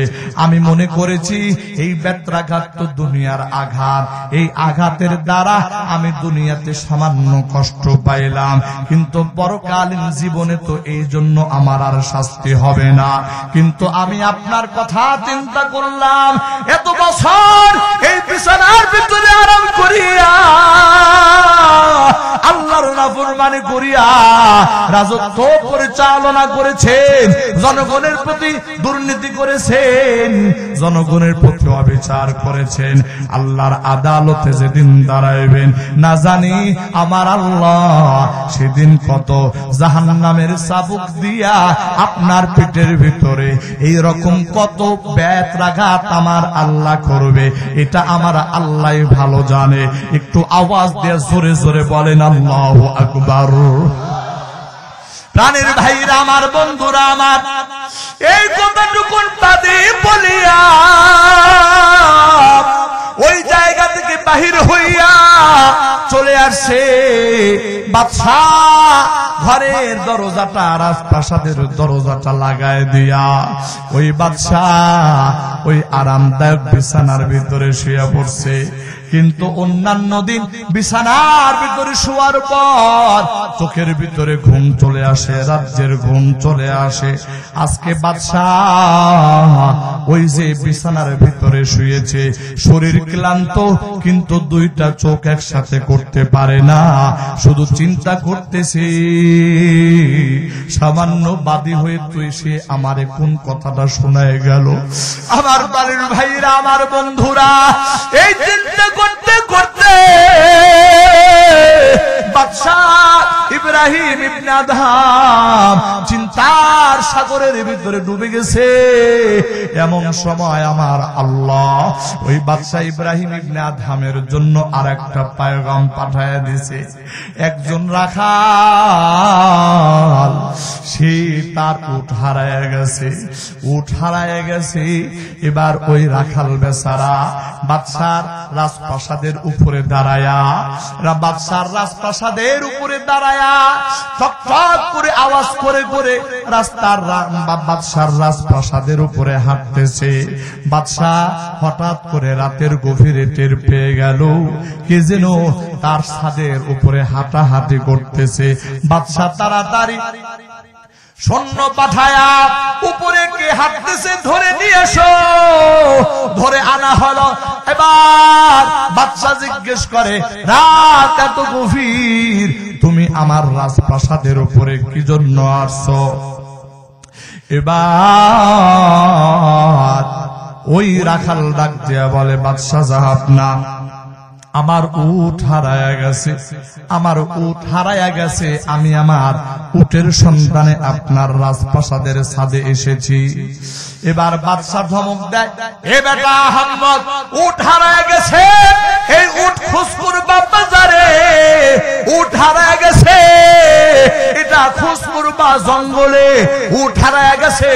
আমি মনে করেছি এই বেত্রাঘাত তো দুনিয়ার আঘাত, এই আঘাতের দ্বারা আমি দুনিয়াতে সামান্য কষ্ট পাইলাম, কিন্তু পরকালীন জীবনে তো এই জন্য আমার আর শাস্তি হবে না। কিন্তু আমি আপনার কথা চিন্তা করলাম, এত বছর এই বিছানার ভিতরে আরাম করিয়া আল্লাহর নাফরমানি করিয়া রাজত্ব পরিচালনা করেছেন, জনগণের প্রতি দুর্নীতি করেছেন, জনগণের প্রতি অবিচার করেছেন, আল্লাহর আদালতে যেদিন দাঁড়াইবেন না জানি আমার আল্লাহ সেদিন কত জাহান্নামের চাবুক দিয়া আপনার পেটের ভিতরে এই রকম কত বেত্রাঘাত আমার আল্লাহ করবে, এটা আমার আল্লাহ ভালো জানে। একটু আওয়াজ দিয়ে জোরে জোরে বলেন আল্লাহু আকবার। প্রাণের ভাইরা আমার, বন্ধুরা আমার, এই কথাটুকু বাদী বলিয়া ওই জায়গা থেকে বাহির হইয়া চলে আসছে। বাদশা ঘরের দরজাটা, রাজপ্রাসাদের দরজাটা লাগায় দিয়া ওই বাদশা ওই আরামদায়ক বিছানার ভিতরে শুয়ে পড়ছে। কিন্তু অন্যান্য দিন বিছানার ভিতরে শোয়ার পর চোখের ভিতরে ঘুম চলে আসে, রাজ্যের ঘুম চলে আসে। আজকে বাদশাহ ওই যে বিছানার ভিতরে শুয়েছে, শরীর ক্লান্ত, কিন্তু দুইটা চোখ একসাথে করতে পারে না, শুধু চিন্তা করতেছে সামান্য বাদী হয়ে তুই সে আমারে কোন কথাটা শোনায় গেল। আমার বাড়ির ভাইরা, আমার বন্ধুরা, এই চিন্তা করতে করতে বাদশাহ ইব্রাহিম ইবনে আদহাম চিন্তার সাগরের ভিতরে ডুবে গেছে। এমন সময় আমার আল্লাহ ওই বাদশাহ ইব্রাহিম ইবনে আদহামের জন্য আর একটা পয়গাম পাঠায় দিয়েছে। একজন রাখাল, সে তার উট হারায় গেছে, উট হারায় গেছে। এবার ওই রাখাল বেচারা বাদশার রাজপ্রাসাদের উপরে দাঁড়ায়া, বাদশার রাজপ্রাসাদের উপরে দাঁড়ায়া ঠক ঠক করে আওয়াজ করে করে রাস্তার বাদশার রাজপ্রাসাদের উপরে হাঁটতেছে। বাদশাহ হঠাৎ করে রাতের গভীরে টের পেয়ে গেল কে যেন তার ছাদের উপরে হাঁটাহাঁটি করতেছে। বাদশাহ তাড়াতাড়ি সৈন্য পাঠায়া উপরে কে হাঁটতেছে ধরে নিয়ে এসো, ধরে আনা হলো। এবার বাদশা জিজ্ঞেস করে, রাত এত গভীর, তুমি আমার রাজপ্রাসাদের উপরে কি জন্য আসছো? এবার ওই রাখাল ডাক দিয়া বলে, বাদশা জাহাপনা, আমার উট হারায়া গেছে, আমার উট হারায়া গেছে। আমি আমার উটের সন্ধানে আপনার রাজপ্রাসাদের ছাদে এসেছি। এবার বাদশা ধমক দেয়, এ বেটা আহমদ, উট হারায়া গেছে, এই উট খোঁজ করবা বাজারে, উট হারায়া গেছে, এটা খোঁজ করবা জঙ্গলে, উট হারায়া গেছে,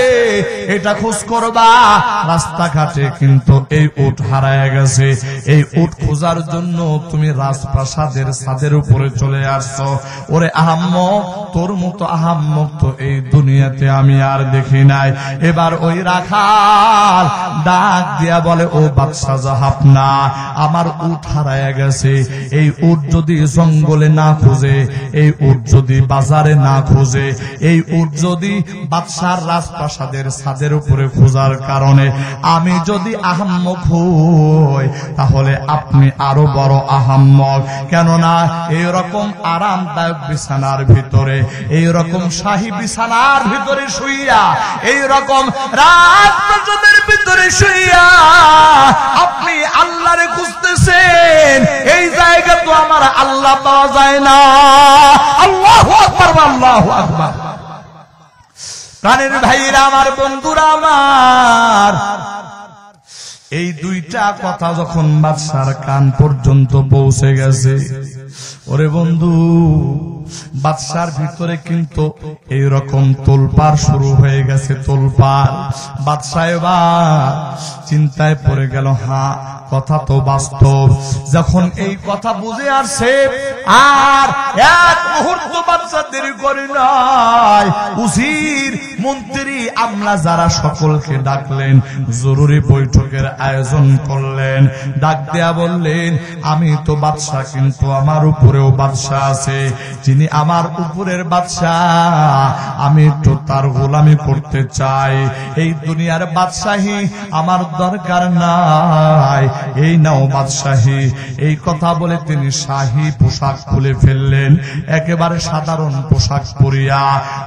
এটা খোঁজ করবা রাস্তাঘাটে, কিন্তু এই উট হারায়া গেছে। এই উট খোঁজার জন্য তুমি রাজপ্রাসাদের ছাদের উপরে চলে আসছো। ওরে আহাম্মক, তোর মতো আহাম্মক তো এই দুনিয়াতে আমি আর দেখি নাই। এবার ওই রাখাল ডাক দিয়া বলে, ও বাদশা জাহাপনা, আমার উট হারায়া গেছে। এই উট যদি জঙ্গলে না খুঁজে, এই উট যদি বাজারে না খুঁজে, এই উট যদি বাদশার রাজপ্রাসাদের ছাদের উপরে খোঁজার কারণে আমি যদি আহাম্মক হই, তাহলে আপনি আরো বড় আহাম্মক। কেননা এইরকম আরামদায়ক বিছানার ভিতরে, এইরকম শাহী বিছানার ভিতরে শুইয়া, এইরকম রাজপ্রাসাদের ভিতরে শুইয়া আপনি আল্লাহরে খুঁজতেছেন, এই জায়গা তো আমার আল্লাহ পাওয়া যায় না। আল্লাহু আকবার, আল্লাহু আকবার। প্রাণের ভাইরা, আমার বন্ধুরা আমার, এই দুইটা কথা যখন বাদশার কান পর্যন্ত পৌঁছে গেছে, ওরে বন্ধু, বাদশার ভিতরে কিন্তু এইরকম তোলপাড় শুরু হয়ে গেছে, তোলপাড়। বাদশা এবার চিন্তায় পড়ে গেল, হ্যাঁ কথা তো বাস্তব। যখন এই কথা বুঝে আসছে, আর এক মুহূর্ত বাদশা দেরি করে নাই, উজির মন্ত্রী আমলা যারা সকলকে ডাকলেন, জরুরি বৈঠকের আয়োজন করলেন। ডাক দেয়া বললেন, আমি তো বাদশা, কিন্তু আমার উপরেও বাদশা আছে, যিনি আমার উপরের বাদশা, আমি একটু তার গোলামি করতে চাই। এই দুনিয়ার বাদশাহী আমার দরকার নাই, এই নাও বাদশাহী। এই কথা বলে তিনি শাহী পোশাক খুলে ফেললেন, একেবারে সাধারণ পোশাক পরিয়া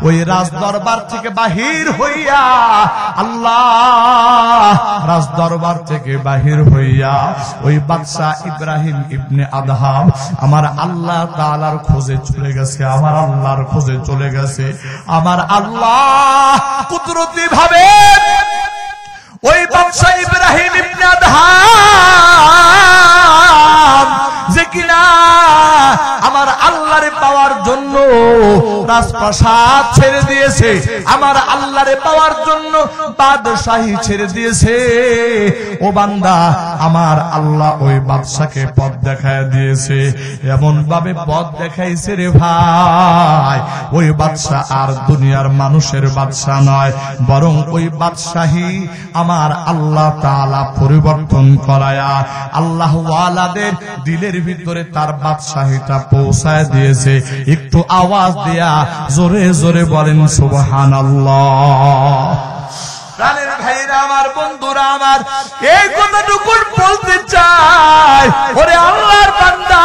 ওই রাজ দরবার থেকে বাহির হইয়া, আল্লাহ, রাজ দরবার থেকে বাহির হইয়া ওই বাদশা ইব্রাহিম ইবনে আদহাম আমার আল্লাহ তাআলার খোঁজে চলে গেছে, আমার আল্লাহর খোঁজে চলে গেছে। আমার আল্লাহ কুদরতি ভাবে ওই বাদশা ইব্রাহিম ইবনে আদহাম যে কিনা আমার আল্লাহরে পাওয়ার জন্য রাজপ্রাসাদ ছেড়ে দিয়েছে, আমার আল্লাহরে পাওয়ার জন্য বাদশাহী ছেড়ে দিয়েছে। ও বান্দা, আমার আল্লাহ ওই বাদশাকে পথ দেখায় দিয়েছে। এমন ভাবে পথ দেখাইছে রে ভাই, ওই বাদশা আর দুনিয়ার মানুষের বাদশা নয়, বরং ওই বাদশাহী আমার আল্লাহ তাআলা পরিবর্তন করায়া আল্লাহ ওয়ালাদের দিলের ভিতরে তার বাদশাহীটা পৌঁছায় দিয়েছে। একটু আওয়াজ দিয়া জোরে জোরে বলেন সুবহানাল্লাহ। প্রাণের ভাইরা আমার, বন্ধুরা আমার, এই কথাটুকু বলতে চাই, ওরে আল্লাহর বান্দা,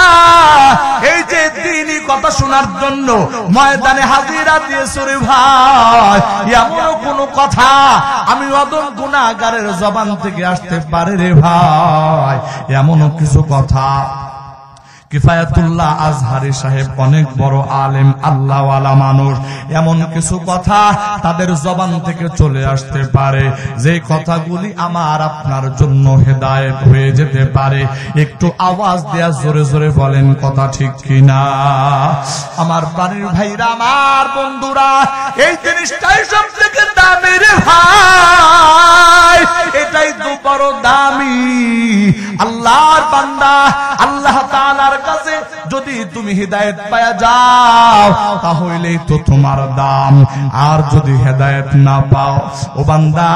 এই যে দ্বীনি কথা শোনার জন্য ময়দানে হাজিরা দিয়েছো রে ভাই, এমন কোন কথা আমি অদম গুনাহগারের জবান থেকে আসতে পারে রে ভাই? এমন কিছু কথা কিফায়াতুল্লাহ আজহারি সাহেব অনেক বড় আলেম, আল্লাহওয়ালা মানুষ, এমন কিছু কথা তাদের জবান থেকে চলে আসতে পারে যে কথাগুলি আমার আপনার জন্য হেদায়েত হয়ে যেতে পারে। একটু আওয়াজ দেয়া জোরে জোরে বলেন কথা ঠিক কিনা? আমার বাড়ির ভাইরা, আমার বন্ধুরা, এই জিনিসটাই সব থেকে দামি রে ভাই, এটাই তো বড় দামি। আল্লাহর বান্দা, আল্লাহ তাআলার কাছে যদি তুমি হিদায়াত পায়া যাও তাহলেই তো তোমার দাম। আর যদি হিদায়াত না পাও, ও বান্দা,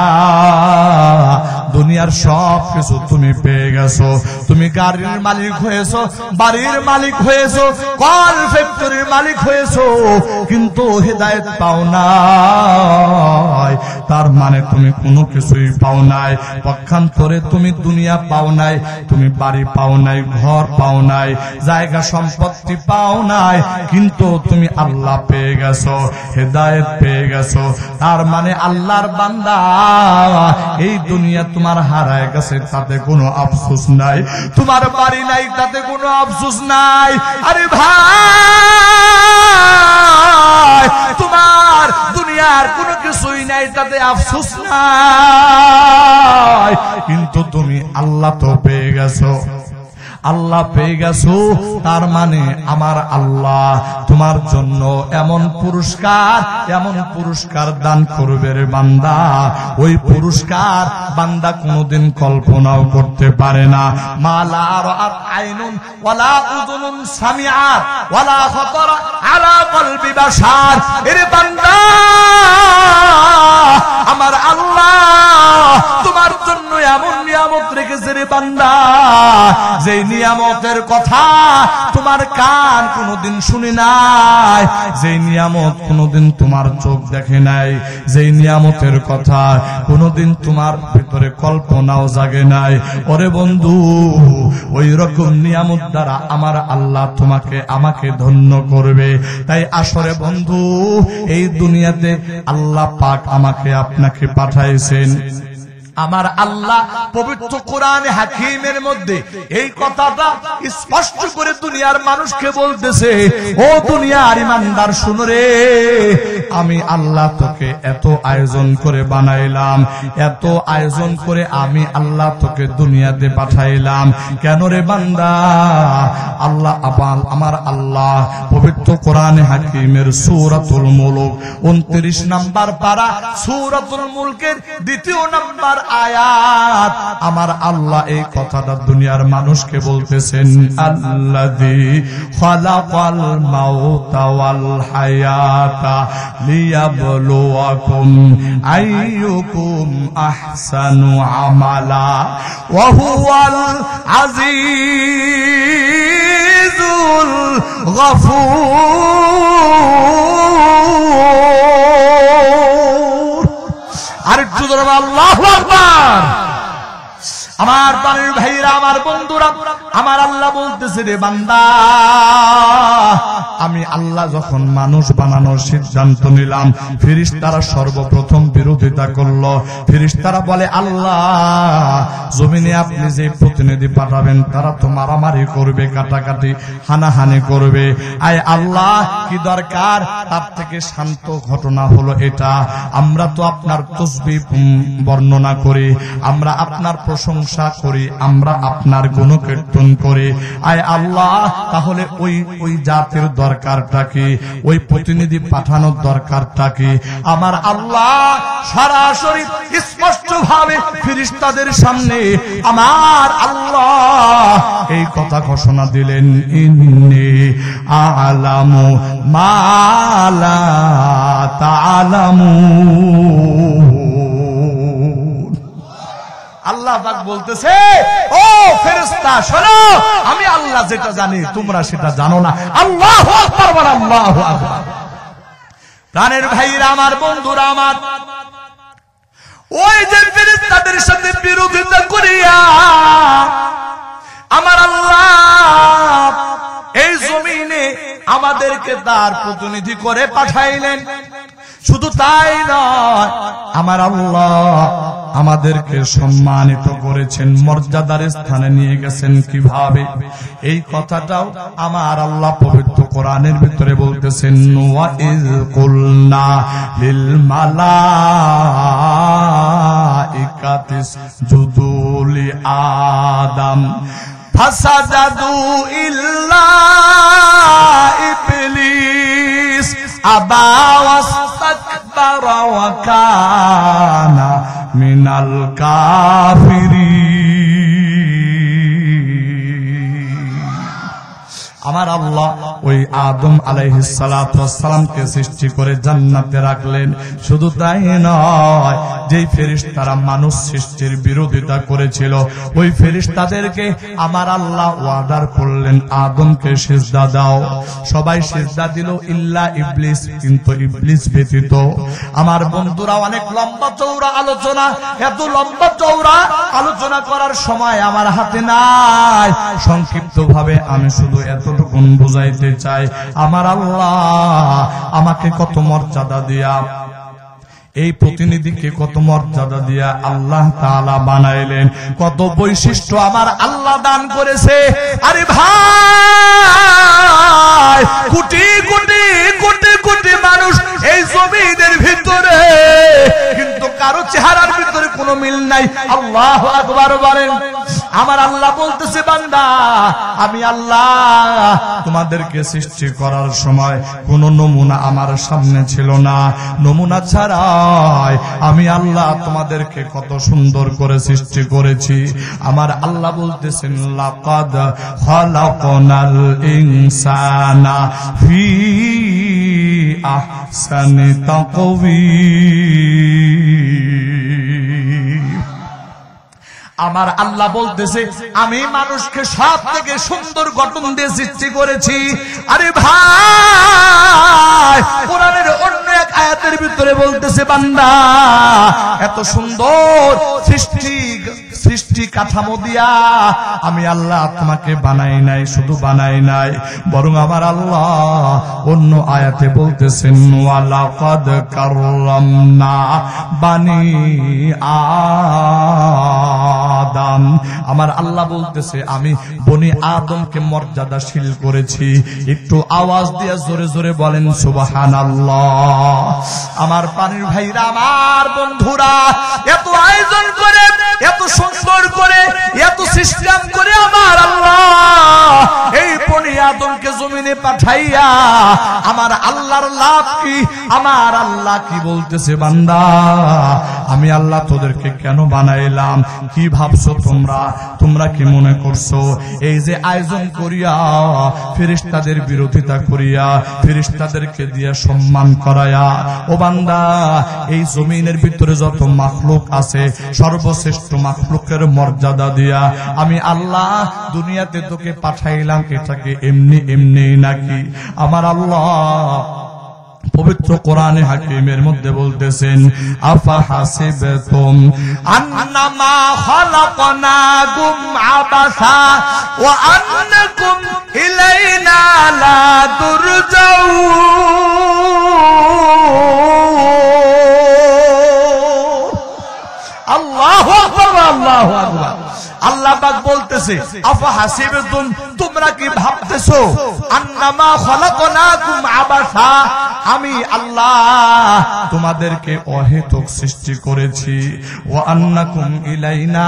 দুনিয়ার সব কিছু তুমি পেয়ে গেছো, তুমি গাড়ির মালিক হয়েছো, বাড়ির মালিক হয়েছো, কল ফ্যাক্টরির মালিক হয়েছো, কিন্তু হিদায়াত পাও নাই, তার মানে তুমি কোনো কিছুই পাও নাই। পক্ষান্তরে তুমি দুনিয়া পাও নাই, তুমি বাড়ি পাও নাই, ঘর পাও নাই, জায়গা সম্পত্তি পাও নাই, কিন্তু তুমি আল্লাহ পেয়ে গেছো, হেদায়েত পেয়ে গেছো। তার মানে আল্লাহর বান্দা, এই দুনিয়া তোমার হারায় গেছে তাতে কোনো আফসোস নাই, তোমার বাড়ি নাই তাতে কোনো আফসোস নাই। আরে ভাই, তোমার দুনিয়ার কোনো কিছুই নাই তাতে আফসোস নাই, কিন্তু তুমি আল্লাহ তো পেয়ে গেছো, আল্লাহ পেয়ে গেছো। তার মানে আমার আল্লাহ তোমার জন্য এমন পুরস্কার দান করবে রে বান্দা, ওই পুরস্কার বান্দা কোনদিন কল্পনাও করতে পারে না। মালা রাআত আইনুন ওয়ালা উযুনুন সামিআত ওয়ালা খাতারা আলা কলবি বাশার। এরে বান্দা, আমার আল্লাহ তোমার জন্য এমন নিয়ামত রেখেছে রে বান্দা, যে নিয়ামতের কথা তোমার কান কোনদিন শুনে নাই, যে নিয়ামত কোনদিন তোমার চোখ দেখে নাই, যে নিয়ামতের কথা কোনদিন তোমার ভিতরে কল্পনাও জাগে নাই। ওরে বন্ধু, ওই রকম নিয়ামত দ্বারা আমার আল্লাহ তোমাকে আমাকে ধন্য করবে। তাই আসরে বন্ধু, এই দুনিয়াতে আল্লাহ পাক আমাকে আপনাকে পাঠাইছেন। আমার আল্লাহ পবিত্র কোরআনে হাকিমের মধ্যে এই কথাটা স্পষ্ট করে দুনিয়ার মানুষকে বলতেছে, ও দুনিয়ার ইমানদার শুনো রে, আমি আল্লাহ তোকে এত আয়োজন করে বানাইলাম, এত আয়োজন করে আমি আল্লাহ তোকে দুনিয়াতে পাঠাইলাম। কেন রে বান্দা? আল্লাহ আমার আল্লাহ পবিত্র কোরআনে হাকিমের সূরাতুল মুলক 29 নম্বর পারা, সূরাতুল মুলকের 2 নম্বর আয়াত, আমার আল্লাহ এই কথাটা দুনিয়ার মানুষকে বলতেছেন, আল্লাযী খালাকাল মাউতা ওয়াল হায়াতা লিয়াবলুয়াকুম আইয়ুকুম আহসানু আমালা ওয়া হুয়াল আজিজুল গফুর। আরেকটু জোরে আল্লাহু আকবার। আমার প্রাণের ভাইরা, আমার বন্ধুরা, আমার আল্লাহ বলতেছে রে বান্দা, আমি আল্লাহ যখন মানুষ বানানোর সিদ্ধান্ত নিলাম, ফেরেশতারা সর্বপ্রথম বিরোধিতা করলো। ফেরেশতারা বলে, আল্লাহ জমিনে আপনি যে প্রতিনিধি পাঠাবেন তারা তো মারামারি করবে, কাটাকাটি হানাহানি করবে। আয় আল্লাহ, কি দরকার? তার থেকে শান্ত ঘটনা হলো এটা, আমরা তো আপনার তাসবিহ বর্ণনা করি, আমরা আপনার প্রশংসা করি, আমরা আপনার গুণকীর্তন করি। আয় আল্লাহ, তাহলে ওই জাতির দরকার দরকারটা কি, ওই প্রতিনিধি পাঠানোর দরকারটা কি? আমার আল্লাহ সরাসরি স্পষ্ট ভাবে ফেরেশতাদের সামনে আমার আল্লাহ এই কথা ঘোষণা দিলেন, ইন্নী আ'লামু মা লা তা'লামুন। আল্লাহ পাক বলতেছে, ও ফেরেশতা শোনো, আমি আল্লাহ যেটা জানি তোমরা সেটা জানো না। আল্লাহু আকবার বল, আল্লাহু আকবার। প্রাণের ভাইরা আমার, বন্ধুরা আমার, ওই যে ফেরেশতাদের সাথে বিরোধিতা করিয়া আমার আল্লাহ এই জমিনে আমাদেরকে তার প্রতিনিধি করে পাঠাইলেন। শুধু তাই নয়, আমার আল্লাহ আমাদেরকে সম্মানিত করেছেন, মর্যাদার স্থানে নিয়ে গেছেন। কিভাবে? এই কথাটাও আমার আল্লাহ পবিত্র কোরআনের ভিতরে বলতেছেন, ওয়া ইয কুলনা লিল মালাইকাতি ইসজুদু লি আদম ফাসাজাদু ইল্লা ইবলিস আবা ওয়াস্তাকবারা ওয়া কানা মিনাল কাফিরিন। আমার আল্লাহ ওই আদম আলাইহিস সালাতু ওয়াস সালামকে সৃষ্টি করে জান্নাতে রাখলেন। শুধু তাই নয়, যেই ফেরেশতারা মানুষ সৃষ্টির বিরোধিতা করেছিল, ওই ফেরেশতাদেরকে আমার আল্লাহ ওয়াদার করলেন, আদমকে সিজদা দাও। সবাই সিজদা দিল ইল্লা ইবলিস, কিন্তু ইবলিস ব্যতীত। আমার বন্ধুরা, অনেক লম্বা চওড়া আলোচনা, এত লম্বা চওড়া আলোচনা করার সময় আমার হাতে নাই। সংক্ষিপ্ত ভাবে আমি শুধু এতটুকু বুঝাইতে চাই, আমার আল্লাহ আমাকে কত মর্যাদা দিয়া, এই প্রতিনিধিকে কত মর্যাদা দিয়া আল্লাহ তাআলা বানাইলেন, কত বৈশিষ্ট্য আমার আল্লাহ দান করেছে। আরে ভাই, কোটি কোটি কোটি কোটি মানুষ এই জমিনের ভিতরে, কিন্তু কারো চেহারার ভিতরে কোনো মিল নাই। আল্লাহু আকবার বলেন। আমার আল্লাহ বলতেছে, বান্দা আমি আল্লাহ তোমাদেরকে সৃষ্টি করার সময় কোনো নমুনা আমার সামনে ছিল না। নমুনা ছাড়াই আমি আল্লাহ তোমাদেরকে কত সুন্দর করে সৃষ্টি করেছি। আমার আল্লাহ বলতেছেন, লাকাদ খালাকনাল ইনসানা ফি আহসানি তাকওয়িম। আমার আল্লাহ বলতেছে, আমি মানুষকে সব থেকে সুন্দর গঠন দিয়ে সৃষ্টি করেছি। আরে ভাই, কোরআনের অন্য এক আয়াতের ভিতরে বলতেছে, বান্দা এত সুন্দর সৃষ্টি কাঠামো দিয়া আমি আল্লাহ তোমাকে বানাই নাই, শুধু বানাই নাই, বরং আমার আল্লাহ অন্য আয়াতে বলতেছেন, ওয়ালাকাদ কাররামনা বানি আদম। আমার আল্লাহ বলতেছে, আমি বনি আদমকে মর্যাদাশীল করেছি। একটু আওয়াজ দিয়ে জোরে জোরে বলেন সুবহানাল্লাহ। আমার প্রাণের ভাইরা, আমার বন্ধুরা, এত আয়োজন করে, এত সুন্দর করে, এত সিস্টেম করে আমার আল্লাহ এই বনি আদমকে জমিনে পাঠাইয়া আমার আল্লাহর লাভ কি? আমার আল্লাহ কি বলতেছে, বান্দা আমি আল্লাহ তোদেরকে কেন বানাইলাম? কি ভাবছো তোমরা কি মনে করছো এই যে আয়োজন করিয়া, ফেরেশতাদের বিরোধিতা করিয়া, ফেরেশতাদেরকে দিয়া সম্মান করায়া, ও বান্দা এই জমিনের ভিতরে যত মাখলুক আছে, সর্বশ্রেষ্ঠ মাখলুকের মর্যাদা দিয়া আমি আল্লাহ দুনিয়াতে তোকে পাঠাইলাম, এটাকে এমনি এমনি নাকি? আমার আল্লাহ পবিত্র কোরআনে হাকিমের মধ্যে বলতেছেন, আফা হাসিবতুম আন্নামা খালাকনাকুম আবাসা ওয়া আন্নাকুম ইলাইনা লা তুরজাউন। আল্লাহু আকবার, আল্লাহু আকবার। আল্লাহ পাক বলতেছে, আফা হাসিবতুম, তোমরা তোমরা কি ভাবতেছো আন্নামা খালাকনাকুম আবাসা, আমি আল্লাহ তোমাদেরকে অহেতুক সৃষ্টি করেছি, ওয়া আন্নাকুম ইলাইনা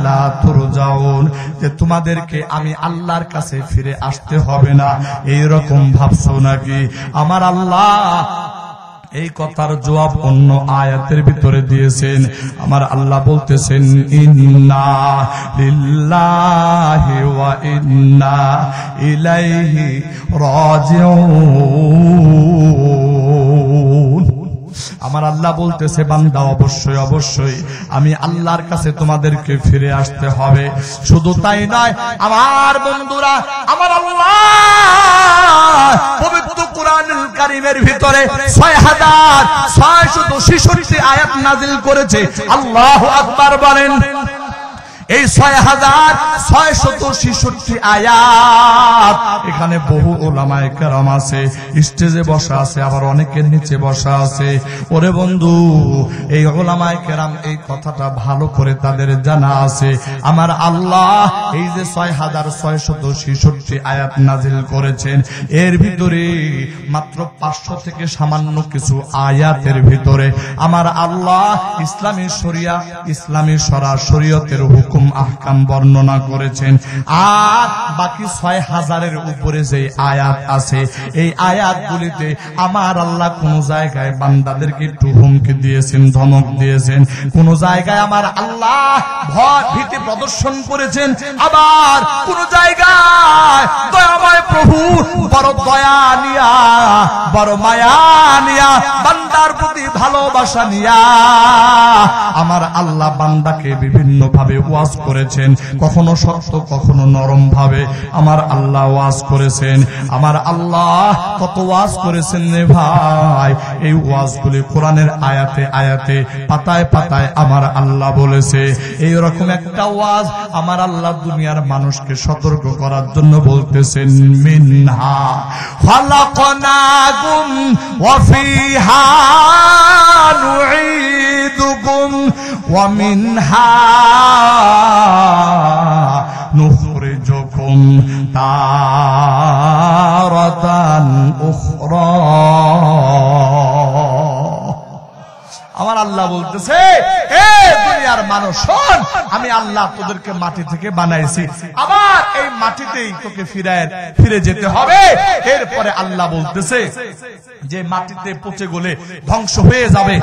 লা তুরজাউন, যে তোমাদেরকে আমি আল্লাহর কাছে ফিরে আসতে হবে না, এই রকম ভাবছো নাকি? আমার আল্লাহ এই কথার জবাব অন্য আয়াতের ভিতরে দিয়েছেন। আমার আল্লাহ বলতেছেন ইন্না লিল্লাহি ওয়া ইন্না ইলাইহি রাজিউন। আমার আল্লাহ বলতেছে বান্দা অবশ্যই অবশ্যই আমি আল্লাহর কাছে তোমাদেরকে ফিরে আসতে হবে। শুধু তাই নয় আমার বন্ধুরা, আমার আল্লাহ পবিত্র কুরআনুল কারীমের ভিতরে 6666 আয়াত নাযিল করেছে। আল্লাহু আকবার বলেন। এই 6666 আয়াত, এখানে বহু উলামায়ে কেরাম আছে, স্টেজে বসা আছে, আবার অনেকের নিচে বসা আছে। ওরে বন্ধু, এই উলামায়ে কেরাম এই কথাটা ভালো করে তাদের জানা আছে। আমার আল্লাহ এই যে 6666 আয়াত নাজিল করেছেন, এর ভিতরে মাত্র 500 থেকে সামান্য কিছু আয়াতের ভিতরে আমার আল্লাহ ইসলামী শরিয়া, ইসলামী শরীয়তের হুকুম আহকাম বর্ণনা করেছেন। আর বাকি 6000-এর উপরে যে আয়াত আছে, এই আয়াতগুলিতে আমার আল্লাহ কোন জায়গায় বান্দাদেরকে একটু হুমকি দিয়েছেন, ধমক দিয়েছেন, কোন জায়গায় আমার আল্লাহ ভয় ভীতি প্রদর্শন করেছেন, আবার কোন জায়গায় দয়াময় প্রভু বড় দয়া নিয়া, বড় মায়া নিয়া, বান্দার প্রতি ভালোবাসা নিয়া আমার আল্লাহ বান্দাকে বিভিন্ন ভাবে ওয়াজ করেছেন, কখনো শক্ত কখনো নরম ভাবে আমার আল্লাহ ওয়াজ করেছেন। আমার আল্লাহ কত ওয়াজ করেছেন রে ভাই, এই ওয়াজগুলি কোরআনের আয়াতে আয়াতে পাতায় পাতায় আমার আল্লাহ বলেছে। এই রকম একটা ওয়াজ আমার আল্লাহ দুনিয়ার মানুষকে সতর্ক করার জন্য বলতেছেন, মিনহা খালাকনাকুম ওয়া ফিহা নুঈদুকুম ওয়া মিনহা নুখরিজুকুম তারাতান উখরা। আমার আল্লাহ বলতেছে, এ দুনিয়ার মানুষ শোন, আমি আল্লাহ তোদেরকে মাটি থেকে বানাইছি, আবার এই মাটিতেই তোকে ফিরে যেতে হবে। এরপরে আল্লাহ বলতেছে যে মাটিতে পচে গলে ধ্বংস হয়ে যাবে,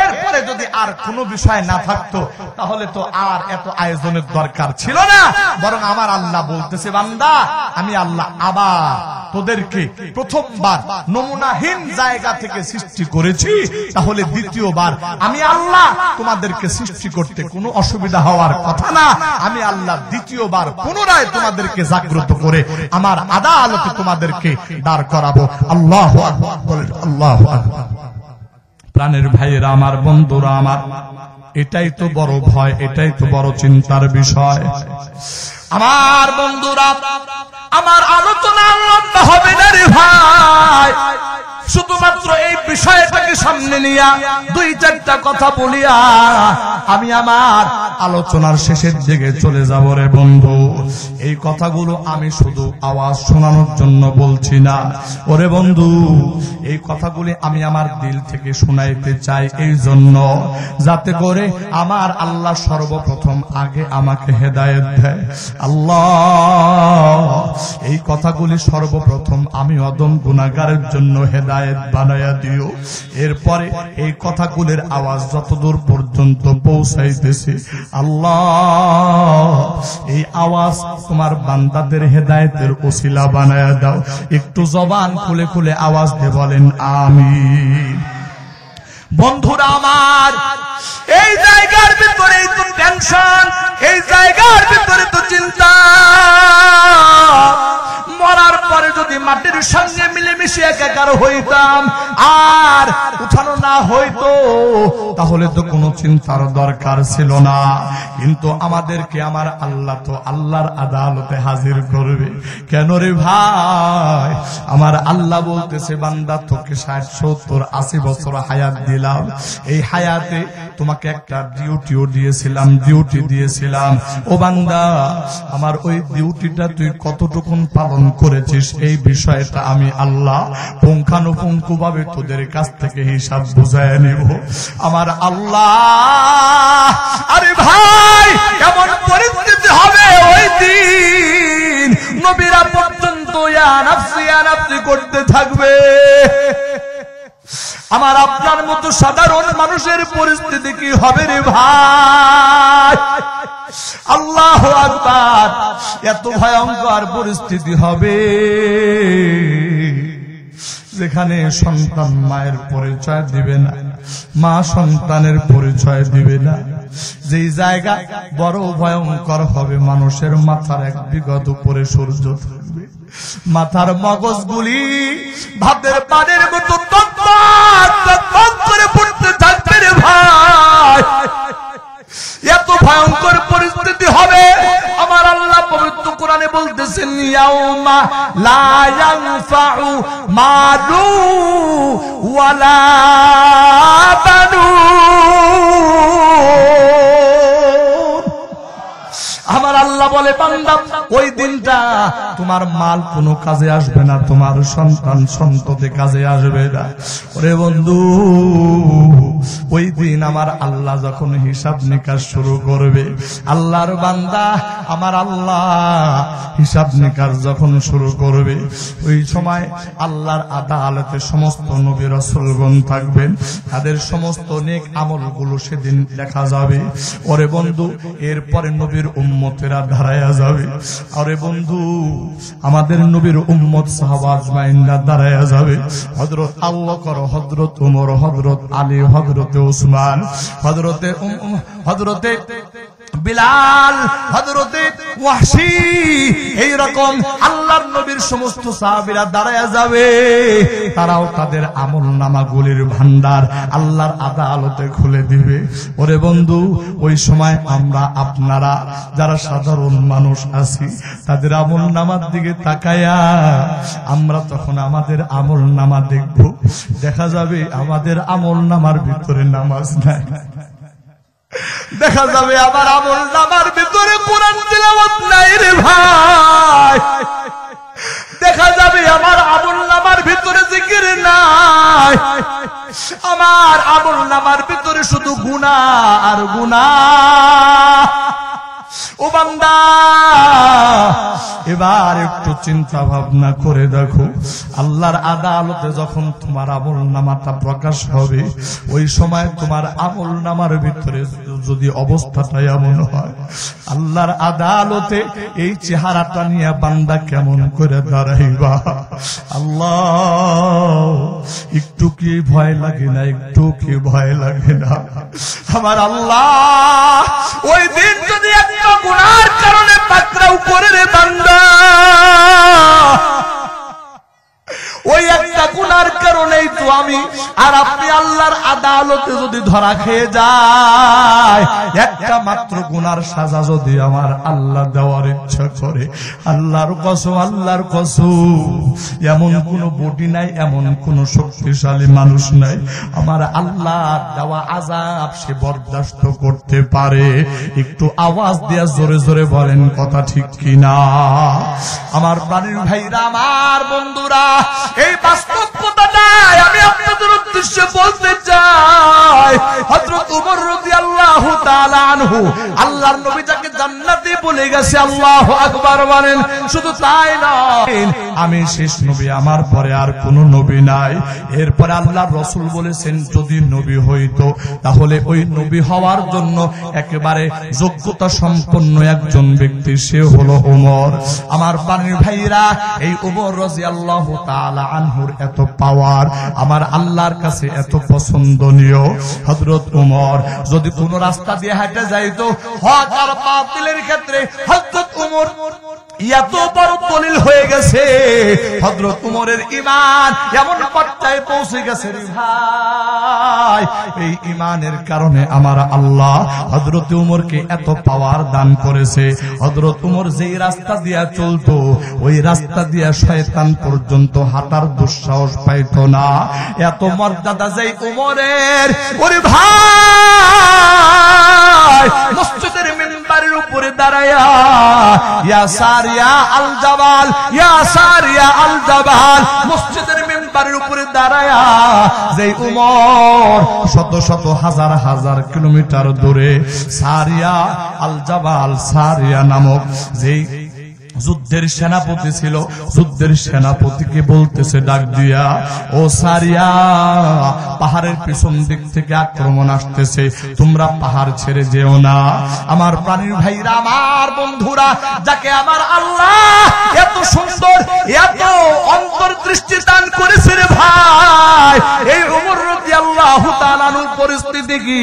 এরপরে যদি আর কোনো বিষয় না থাকতো তাহলে তো আর এত আয়োজনের দরকার ছিল না। বরং আমার আল্লাহ বলতেছে, বান্দা আমি আল্লাহ আবার তোদেরকে প্রথমবার নমুনাহীন জায়গা থেকে সৃষ্টি করেছি, তাহলে দ্বিতীয়বার আমি আল্লাহ তোমাদেরকে সৃষ্টি করতে কোনো অসুবিধা হওয়ার কথা না। আমি আল্লাহ দ্বিতীয়বার পুনরায় তোমাদেরকে জাগ্রত করে আমার আদালতে তোমাদেরকে দাঁড় করাবো। আল্লাহু আকবার বলেন, আল্লাহু আকবার। প্রাণের ভাইয়েরা আমার, বন্ধুরা আমার, এটাই তো বড় ভয়, এটাই তো বড় চিন্তার বিষয়। আমার বন্ধুরা, আমার আলোচনা লম্বা হবে না রে ভাই, শুধুমাত্র এই বিষয়টাকে সামনে নিয়া 2-4টা কথা বলিয়া আমি আমার আলোচনার শেষের দিকে চলে যাব রে বন্ধু। এই কথাগুলো আমি শুধু আওয়াজ শোনানোর জন্য বলছি না, ওরে বন্ধু, এই কথাগুলি আমি আমার দিল থেকে শোনাইতে চাই, এই জন্য যাতে করে আমার আল্লাহ সর্বপ্রথম আগে আমাকে হেদায়েত দেয়। আল্লাহ এই কথাগুলি সর্বপ্রথম আমি অদম গুনাহগারের জন্য হেদায়েত বানায়া দিও। এরপরে এই কথাগুলির আওয়াজ যতদূর পর্যন্ত পৌঁছাইতেছে, আল্লাহ এই আওয়াজ তোমার বান্দাদের হেদায়েতের ওসিলা বানায়া দাও। একটু জবান খুলে খুলে আওয়াজ দিয়ে বলেন আমিন। বন্ধুরা আমার, এই জায়গার ভিতরে তো টেনশন, এই জায়গার ভিতরে তো চিন্তা। মরার পরে যদি মাটির সঙ্গে মিলেমিশে একাকার হইতাম আর উঠানো না হইতো তাহলে তো কোনো চিন্তার দরকার ছিল না। কিন্তু আমাদেরকে আমার আল্লাহ তো আল্লাহর আদালতে হাজির করবে। কেন রে ভাই? আমার আল্লাহ বলতেছে বান্দা তোকে 60, 70, 80 বছর হায়াত দিলাম, এই হায়াতে তোমাকে একটা ডিউটিও দিয়েছিলাম, ডিউটি দিয়েছিলাম। ও বান্দা আমার ওই ডিউটিটা তুই কতটুকুন পালন করেছিস এই বিষয়টা আমি আল্লাহ পুঙ্খানুপুঙ্খু ভাবে তোদের কাছ থেকে হিসাব বুঝায় নিব। আমার আল্লাহ, আরে ভাই কেমন পরিস্থিতি হবে ওই দিন, নবীরা পর্যন্ত ইয়া নাফসি ইয়া নাফসি করতে থাকবে। আমার আপনার মতো সাধারণ মানুষের পরিস্থিতি কি হবে রে ভাই? আল্লাহু আকবার, এত ভয়ঙ্কর পরিস্থিতি হবে যেখানে সন্তান মায়ের পরিচয় দিবে না, মা সন্তানের পরিচয় দিবে না। যেই জায়গা বড় ভয়ঙ্কর হবে, মানুষের মাথার এক বিগত উপরে সূর্য থাকবে, মাথার মগজগুলি ভাতের পানির মতো টক করে পড়তে থাকবে রে ভাই। এত ভয়ঙ্কর পরিস্থিতি হবে। আমার আল্লাহ পবিত্র কোরআনে বলতেছেন ইয়াউমা লা ইয়ানফাউ মালু ওয়ালা বানুন। আমার আল্লাহ বলে বান্দা ওই দিনটা তোমার মাল কোনো কাজে আসবে না, তোমার সন্তান সন্ততি কাজে আসবে না। ওরে বন্ধু, ওই দিন আমার আল্লাহ যখন হিসাব নিকাশ শুরু করবে, আল্লাহর বান্দা আমার আল্লাহ হিসাব নিকাশ যখন শুরু করবে, ওই সময় আল্লাহর আদালতে সমস্ত নবী রাসূলগণ থাকবেন, তাদের সমস্ত নেক আমলগুলো সেদিন দেখা যাবে। ওরে বন্ধু, এরপরে নবীর উম্মতেরা দাঁড়ায়া যাবে। আরে বন্ধু, আমাদের নবীর উম্মত সাহাবা আজমাইনরা দাঁড়ায়া যাবে। হযরত আবু বকর, হযরত ওমর, হযরত আলী, হযরত উসমান, হযরতে বিলাল, হযরতে ওয়াহশী, এই রকম আল্লাহর নবীর সমস্ত সাহাবীরা দাঁড়ায়া যাবে। তারাও তাদের আমলনামাগুলির ভান্ডার আল্লাহর আদালতে খুলে দিবে। ওরে বন্ধু, ওই সময় আমরা আপনারা যারা সাধারণ মানুষ আছি, তাদের আমলনামার দিকে তাকায়া আমরা তখন আমাদের আমলনামা দেখব। দেখা যাবে আমাদের আমলনামার ভিতরে নামাজ নাই, দেখা যাবে আমার আমলনামার ভিতরে কোরআন তিলাওয়াত নাই রে ভাই, দেখা যাবে আমার আমলনামার ভিতরে জিকির নাই, আমার আমলনামার ভিতরে শুধু গুনাহ আর গুনাহ। ও বান্দা, এবার একটু চিন্তা ভাবনা করে দেখো, আল্লাহর আদালতে যখন তোমার আমলনামাটা প্রকাশ হবে, ওই সময় তোমার আমলনামার ভিতরে যদি অবস্থাটা এমন হয়, আল্লাহর আদালতে এই চেহারাটা নিয়ে বান্দা কেমন করে দাঁড়াইবা? আল্লাহ, একটু কি ভয় লাগে না? একটু কি ভয় লাগে না? আমার আল্লাহ, ওই দিন যদি একটা গুনার কারণে পাকড়াও করে রে বান্দা, ওই একটা গুনার কারণেই তো আমি আর আপনি আল্লাহর আদালতে যদি ধরা খেয়ে যায়, একটা মাত্র গুনার সাজা যদি আমার আল্লাহ দেওয়ার ইচ্ছা করে, আল্লাহর কসম, আল্লাহর কসম, এমন কোন বডি নাই, এমন কোন শক্তিশালী মানুষ নাই, আমার আল্লাহ দেওয়া আযাব সে বরদাস্ত করতে পারে। একটু আওয়াজ দিয়ে জোরে জোরে বলেন কথা ঠিক কিনা? আমার প্রাণের ভাইরা, আমার বন্ধুরা, এই বাস্তব কথাটাই আমি আপনাদের উদ্দেশ্যে বলতে চাই। হযরত ওমর রাদিয়াল্লাহু তাআলা আনহু, আল্লাহর নবী যাকে জান্নাতি বলে গেছে, আল্লাহু আকবার বলেন। শুধু তাই নয়, আমি শেষ নবী, আমার পরে আর কোন নবী নাই। এরপরে আল্লাহর রাসূল বলেছেন, যদি নবী হইতো তাহলে ওই নবী হওয়ার জন্য একেবারে যোগ্যতা সম্পন্ন একজন ব্যক্তি, সে হলো ওমর। আমার প্রাণের ভাইরা, এই ওমর রাদিয়াল্লাহু তাআলা আনহুর এত পাওয়ার, আমার আল্লাহর কাছে এত পছন্দনীয়। হযরত ওমর যদি কোন রাস্তা দিয়ে হেঁটে যাইতো, হক আর বাতিলের ক্ষেত্রে হযরত ওমর এত বড় দলিল হয়ে গেছে, হযরত উমরের ঈমান এমন পর্যায়ে পৌঁছে গেছে রে ভাই। এই ঈমানের কারণে আমার আল্লাহ হযরত উমরকে এত পাওয়ার দান করেছে। হযরত উমর যেই রাস্তা দিয়া চলতো ওই রাস্তা দিয়া শয়তান পর্যন্ত হাঁটার দুঃসাহস পাইত না। এত মর্যাদা যেই উমরের। ওরে ভাই, মসজিদের মিম্বারের উপরে দাঁড়ায়া ইয়া সারিয়া আল জাবাল, ইয়া সারিয়া আল জাবাল, মসজিদের মিম্বারের উপরে দাঁড়ায়া যেই উমর শত শত হাজার হাজার কিলোমিটার দূরে সারিয়া আল জাবাল, সারিয়া নামক যেই যুদ্ধের সেনাপতি ছিল, যুদ্ধের সেনাপতিকে বলতেছে ডাক দিয়া, ও সারিয়া, পাহাড়ের পিছন দিক থেকে আক্রমণ আসতেছে, তোমরা পাহাড় ছেড়ে যেও না। আমার প্রাণীর ভাইরা, আমার বন্ধুরা, যাকে আমার আল্লাহ এত সুন্দর এত অন্তর্দৃষ্টি দান করেছে রে ভাই, এই উমর রাদিয়াল্লাহু তাআলা আনহুর পরিস্থিতি কি?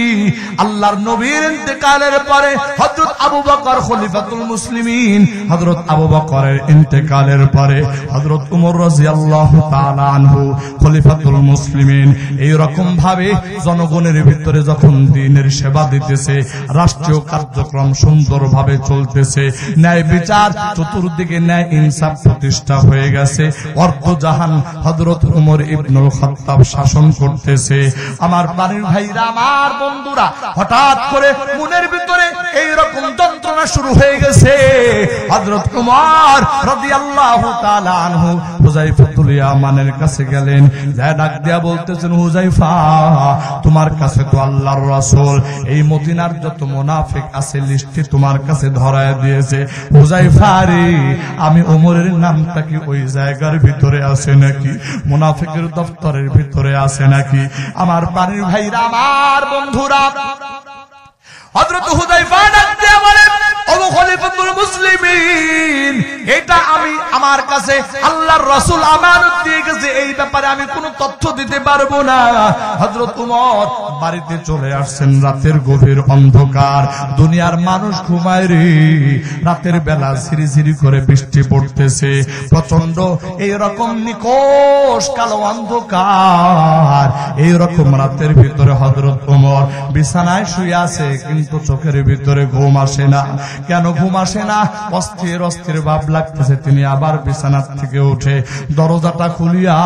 আল্লাহর নবীর ইন্তেকালের পরে হযরত আবু বকর খলিফাতুল মুসলিমিন, হযরত আবু বকরের ইন্তেকালের পরে হযরত উমর রাদিয়াল্লাহু তাআলা আনহু খলিফাতুল মুসলিমিন এই রকম ভাবে জনগণের ভিতরে যখন দ্বীনের সেবা দিতেছে, রাষ্ট্রীয় কার্যক্রম সুন্দরভাবে চলতেছে, ন্যায় বিচার চতুর্দিকে ন্যায় ইনসাফ প্রতিষ্ঠা হয়ে গেছে, অর্ধজাহান হযরত উমর ইবনুল খাত্তাব শাসন করতেছে। আমার প্রাণের ভাইরা, আমার বন্ধুরা, হঠাৎ করে মনের ভিতরে এই রকম যন্ত্রণা শুরু হয়ে গেছে। হযরত উমর রাদিয়াল্লাহু তাআলা আনহু হুযায়ফাতুল ইয়ামানের কাছে গেলেন, যা ডাক দিয়া বলতেছেন, হুযায়ফা, তোমার কাছে তো আল্লাহর রাসূল এই মদিনার যত মুনাফিক আছে লিস্টে তোমার কাছে ধরায় দিয়েছে। হুযায়ফা রে, আমি ওমরের নামটা কি ওই জায়গার ভিতরে আছে নাকি, মুনাফিকের দপ্তরের ভিতরে আছে নাকি? আমার প্রাণের ভাইরা, আমার বন্ধুরা, হযরত হুযায়ফা ডাক দিয়া বলেন, ও খলিফাতুল মুসলিমিন, এটা আমি আমার কাছে আল্লাহর রাসূল আমানত দিয়ে গেছে, এই ব্যাপারে আমি কোনো তথ্য দিতে পারবো না। হযরত উমর বাড়িতে চলে আসছেন, রাতের গভীর অন্ধকার, দুনিয়ার মানুষ ঘুমায় রে, রাতের বেলা ঝিরি ঝিরি করে বৃষ্টি পড়তেছে, প্রচন্ড এই রকম নিকোষ কালো অন্ধকার, এই রকম রাতের ভিতরে হযরত উমর বিছানায় শুয়ে আছে, কিন্তু চোখের ভিতরে ঘুম আসে না। কেন ঘুম আসে না? অস্থির অস্থির ভাব লাগতেছে। তিনি আবার বিছানা থেকে উঠে দরজাটা খুলিয়া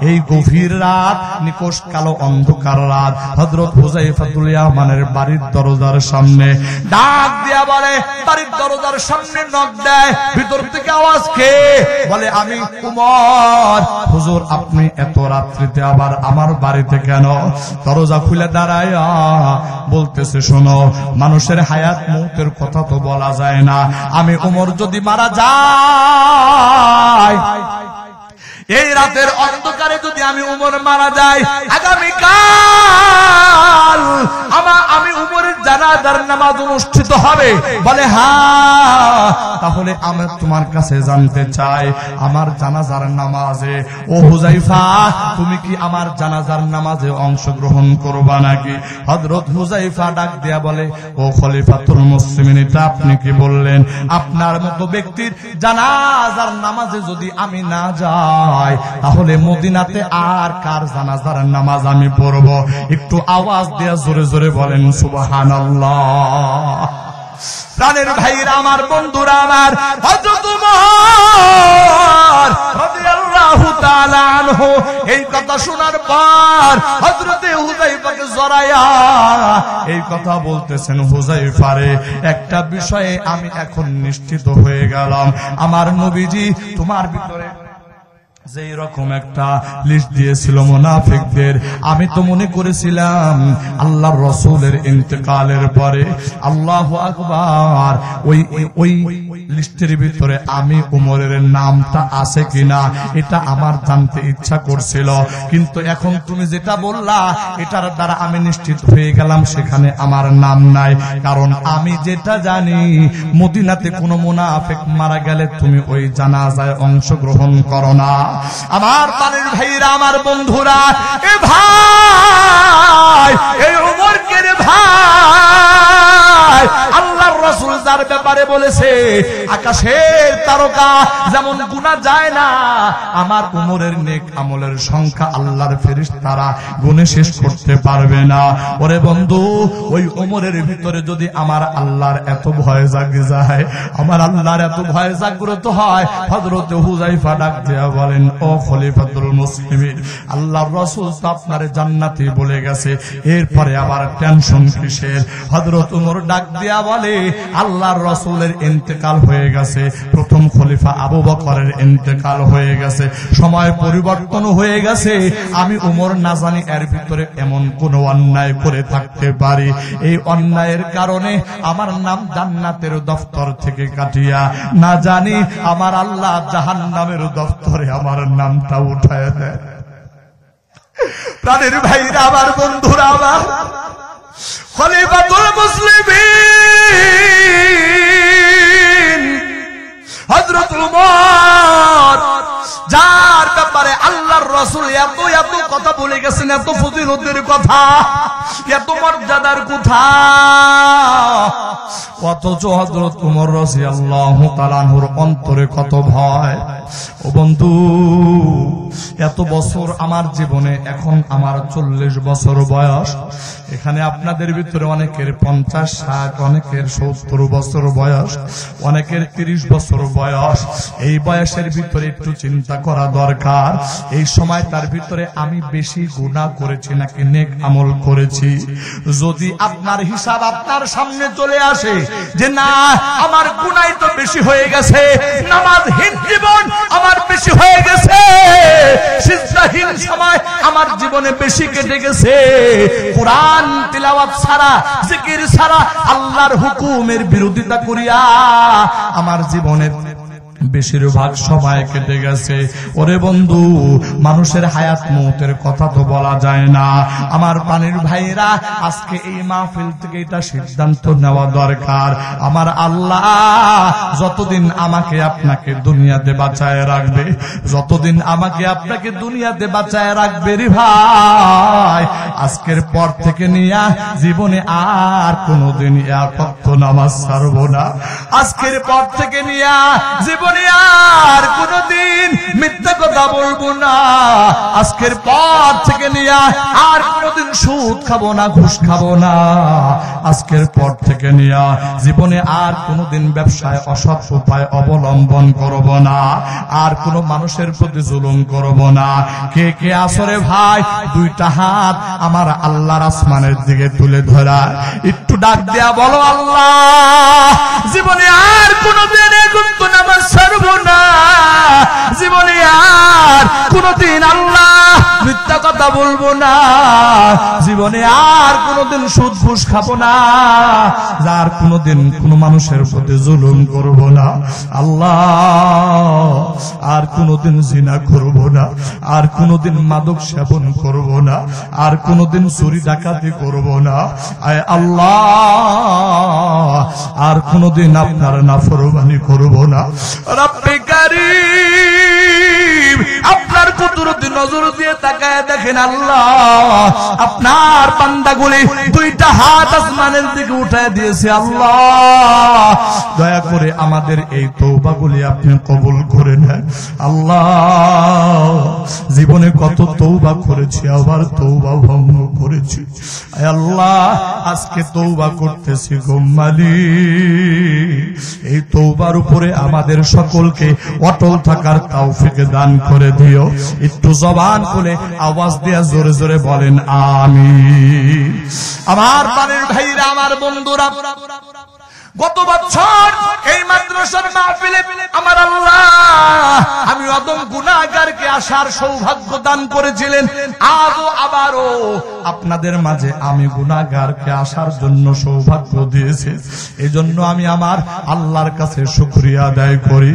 এই গভীর রাত, নিকোষ কালো অন্ধকার রাত, হযরত হুযায়ফাতুল ইয়ামানের বাড়ির দরজার সামনে ডাক দিয়া বলে, বাড়ির দরজার সামনে নক দেয়, ভিতর থেকে আওয়াজ কে? বলে, আমি উমর। হুজুর, আপনি এত রাত্রিতে আবার আমার বাড়িতে কেন? দরজা খুলে দাঁড়ায়া বলতেছে, শোনো, মানুষের হায়াত মৌতের কথা তো বলা যায় না, আমি উমর যদি মারা যাই, এই রাতের অন্ধকারে যদি আমি উমর মারা যাই, আগামীকাল আমি উমরের জানাজার নামাজ অনুষ্ঠিত হবে। বলে, হ্যাঁ, তাহলে আমি তোমার কাছে জানতে চাই, আমার জানাজার নামাজে, ও হুযায়ফা, তুমি কি আমার জানাজার নামাজে অংশগ্রহণ করবা নাকি? হযরত হুযায়ফা ডাক দিয়া বলে, ও খলিফাতুল মুসলিমিন, এটা আপনি কি বললেন? আপনার মতো ব্যক্তির জানাজার নামাজে যদি আমি না যাই, তাহলে মদিনাতে আর কার জানাজার নামাজ আমি পড়ব? একটু আওয়াজ দিয়া জোরে জোরে বলেন সুবহানাল্লাহ। প্রাণের ভাইরা, আমার বন্ধুরা, আমার হযরত উমর রাদিয়াল্লাহু তাআলা আনহু এই কথা শোনার পর হযরতে হুযায়ফাকে জড়ায়া এই কথা বলতেছেন, হুযায়ফা রে, একটা বিষয়ে আমি এখন নিশ্চিত হয়ে গেলাম, আমার নবীজি তোমার ভিতরে যে রকম একটা লিস্ট দিয়েছিল মুনাফিকদের, আমি তো মনে করেছিলাম আল্লাহর রাসূলের ইন্তেকালের পরে, আল্লাহু আকবার, ওই লিস্টের ভিতরে আমি উমরের নামটা আছে কিনা এটা আমার জানতে ইচ্ছা করছিল, কিন্তু এখন তুমি যেটা বললা এটার দ্বারা আমি নিশ্চিত হয়ে গেলাম সেখানে আমার নাম নাই। কারণ আমি যেটা জানি, মদিনাতে কোনো মুনাফিক মারা গেলে তুমি ওই জানাজায় অংশগ্রহণ করো না। আমার প্রাণের ভাইরা, আমার বন্ধুরা, এ ভাই, এই উমরকে রে ভাই, আল্লাহর রাসূল যার ব্যাপারে বলেছে আকাশের তারকা যেমন গুনাহ যায় না, আমার উমরের নেক আমলের সংখ্যা আল্লাহর ফেরেশতারা গুণে শেষ করতে পারবে না। ওরে বন্ধু, ওই উমরের ভিতরে যদি আমার আল্লাহর এত ভয় জাগে যায়, আমার আল্লাহর এত ভয় জাগ্রত হয়, হযরত হুযায়ফা ডাক দিয়া বলেন, ও খলিফাতুল মুসলিমিন, আল্লাহর রাসূল তো আপনারে জান্নাতি বলে গেছে, এরপরে আবার টেনশন কিসের? হযরত উমর ডাক দিয়া বলে, আল্লাহর রাসূলের ইন্তেকাল হয়ে গেছে, প্রথম খলিফা আবু বকরের ইন্তেকাল হয়ে গেছে, সময় পরিবর্তন হয়ে গেছে, আমি উমর না জানি এর ভিতরে এমন কোন অন্যায় করে থাকতে পারি, এই অন্যায়ের কারণে আমার নাম জান্নাতের দফতর থেকে কাটিয়া না জানি আমার আল্লাহ জাহান্নামের দফতরে আমার নামটা উঠায় দেয়। প্রাণের ভাইরা, আমার বন্ধুরা, আমার খলিফাতুল মুসলিমিন হযরত উমর, যার ব্যাপারে আল্লাহর রাসূল এত এত কথা বলে গেছেন, এত ফজিলতের কথা, এত মর্যাদার কথা, অথচ হযরত উমর রাদিয়াল্লাহু তাআলা আনহুর অন্তরে কত ভয়। ও বন্ধু, এত বছর আমার জীবনে, এখন আমার 40 বছর বয়স, এখানে আপনাদের ভিতরে অনেকের 50-60, অনেকের 70 বছর বয়স, অনেকের 30 বছর বয়স। এই বয়সের ভিতরে একটু চিন্তা করা দরকার, এই সময় তার ভিতরে আমি বেশি গুনাহ করেছি নাকি নেক আমল করেছি। যদি আপনার হিসাব আপনার সামনে চলে আসে যে না, আমার গুনাহ তো বেশি হয়ে গেছে, নামাজহীন জীবন আমার বেশি হয়ে গেছে, সিজদাহীন সময় আমার জীবনে বেশি কেটে গেছে, কোরআন তিলাওয়াত ছাড়া, জিকির ছাড়া, আল্লাহর হুকুমের বিরোধিতা করিয়া আমার জীবনের বেশিরভাগ সময় কেটে গেছে, ওরে বন্ধু, মানুষের হায়াত মৌতের কথা তো বলা যায় না। আমার পানির ভাইরা, আজকে এই মাহফিল থেকে এটা সিদ্ধান্ত নেওয়া দরকার, আমার আল্লাহ যতদিন আমাকে আপনাকে দুনিয়াতে বাঁচায় রাখবে, যতদিন আমাকে আপনাকে দুনিয়াতে বাঁচায় রাখবে রে ভাই, আজকের পর থেকে নিয়ে জীবনে আর কোনোদিন এক ওয়াক্ত নামাজ ছাড়ব না, আজকের পর থেকে নিয়ে জীবনে আর কোনদিন মিথ্যা কথা বলবো না, আজকের পর থেকে নিয়ে আর কোনদিন সুদ খাবো না, ঘুষ খাবো না, আজকের পর থেকে নিয়ে জীবনে আর কোনদিন ব্যবসায় অসৎ উপায় অবলম্বন করব না, আর কোন মানুষের প্রতি জুলুম করব না। কে কে আসরে ভাই, দুইটা হাত আমার আল্লাহর আসমানের দিকে তুলে ধরা, একটু ডাক দেয়া বলো, আল্লাহ জীবনে আর কোনদিন এগুলো নামাজ ছাড়বো না, জীবনে আর কোনদিন আল্লাহ মিথ্যা কথা বলবো না, জীবনে আর কোনদিন সুদ ঘুষ খাবো না, আর কোনদিন কোন মানুষের প্রতি জুলুম করব না, আল্লাহ আর কোনদিন জিনা করব না, আর কোনদিন মাদক সেবন করব না, আর কোনদিন চুরি ডাকাতি করব না, আয় আল্লাহ আর কোনদিন আপনার নাফরমানি করব না। রব্বে কারীম, আপনার কুদরতি নজর দিয়ে তাকায় দেখেন আল্লাহ, আপনার বান্দাগুলি দুইটা হাত আসমানের দিকে উঠায় দিয়েছে, আল্লাহ দয়া করে আমাদের এই তওবাগুলি আপনি কবুল করে নেন। আল্লাহ জীবনে কত তওবা করেছি, আবার তওবা ভঙ্গ করেছি, আল্লাহ আজকে তওবা করতেছি গো মালিক, এই তওবার উপরে আমাদের সকলকে অটল থাকার তৌফিক দান করে দিও। একটু জবান খুলে আওয়াজ দিয়ে জোরে জোরে বলেন আমিন। আমার প্রাণের ভাইরা, আমার বন্ধুরা, গত বছর এই মাদ্রাসার মাহফিলে আমার আল্লাহ আমি অদম গুনাহগারকে আসার সৌভাগ্য দান করেছিলেন, আজও আবারও আপনাদের মাঝে আমি গুনাহগারকে আসার জন্য সৌভাগ্য দিয়েছে, এজন্য আমি আমার আল্লাহর কাছে শুকরিয়া আদায় করি।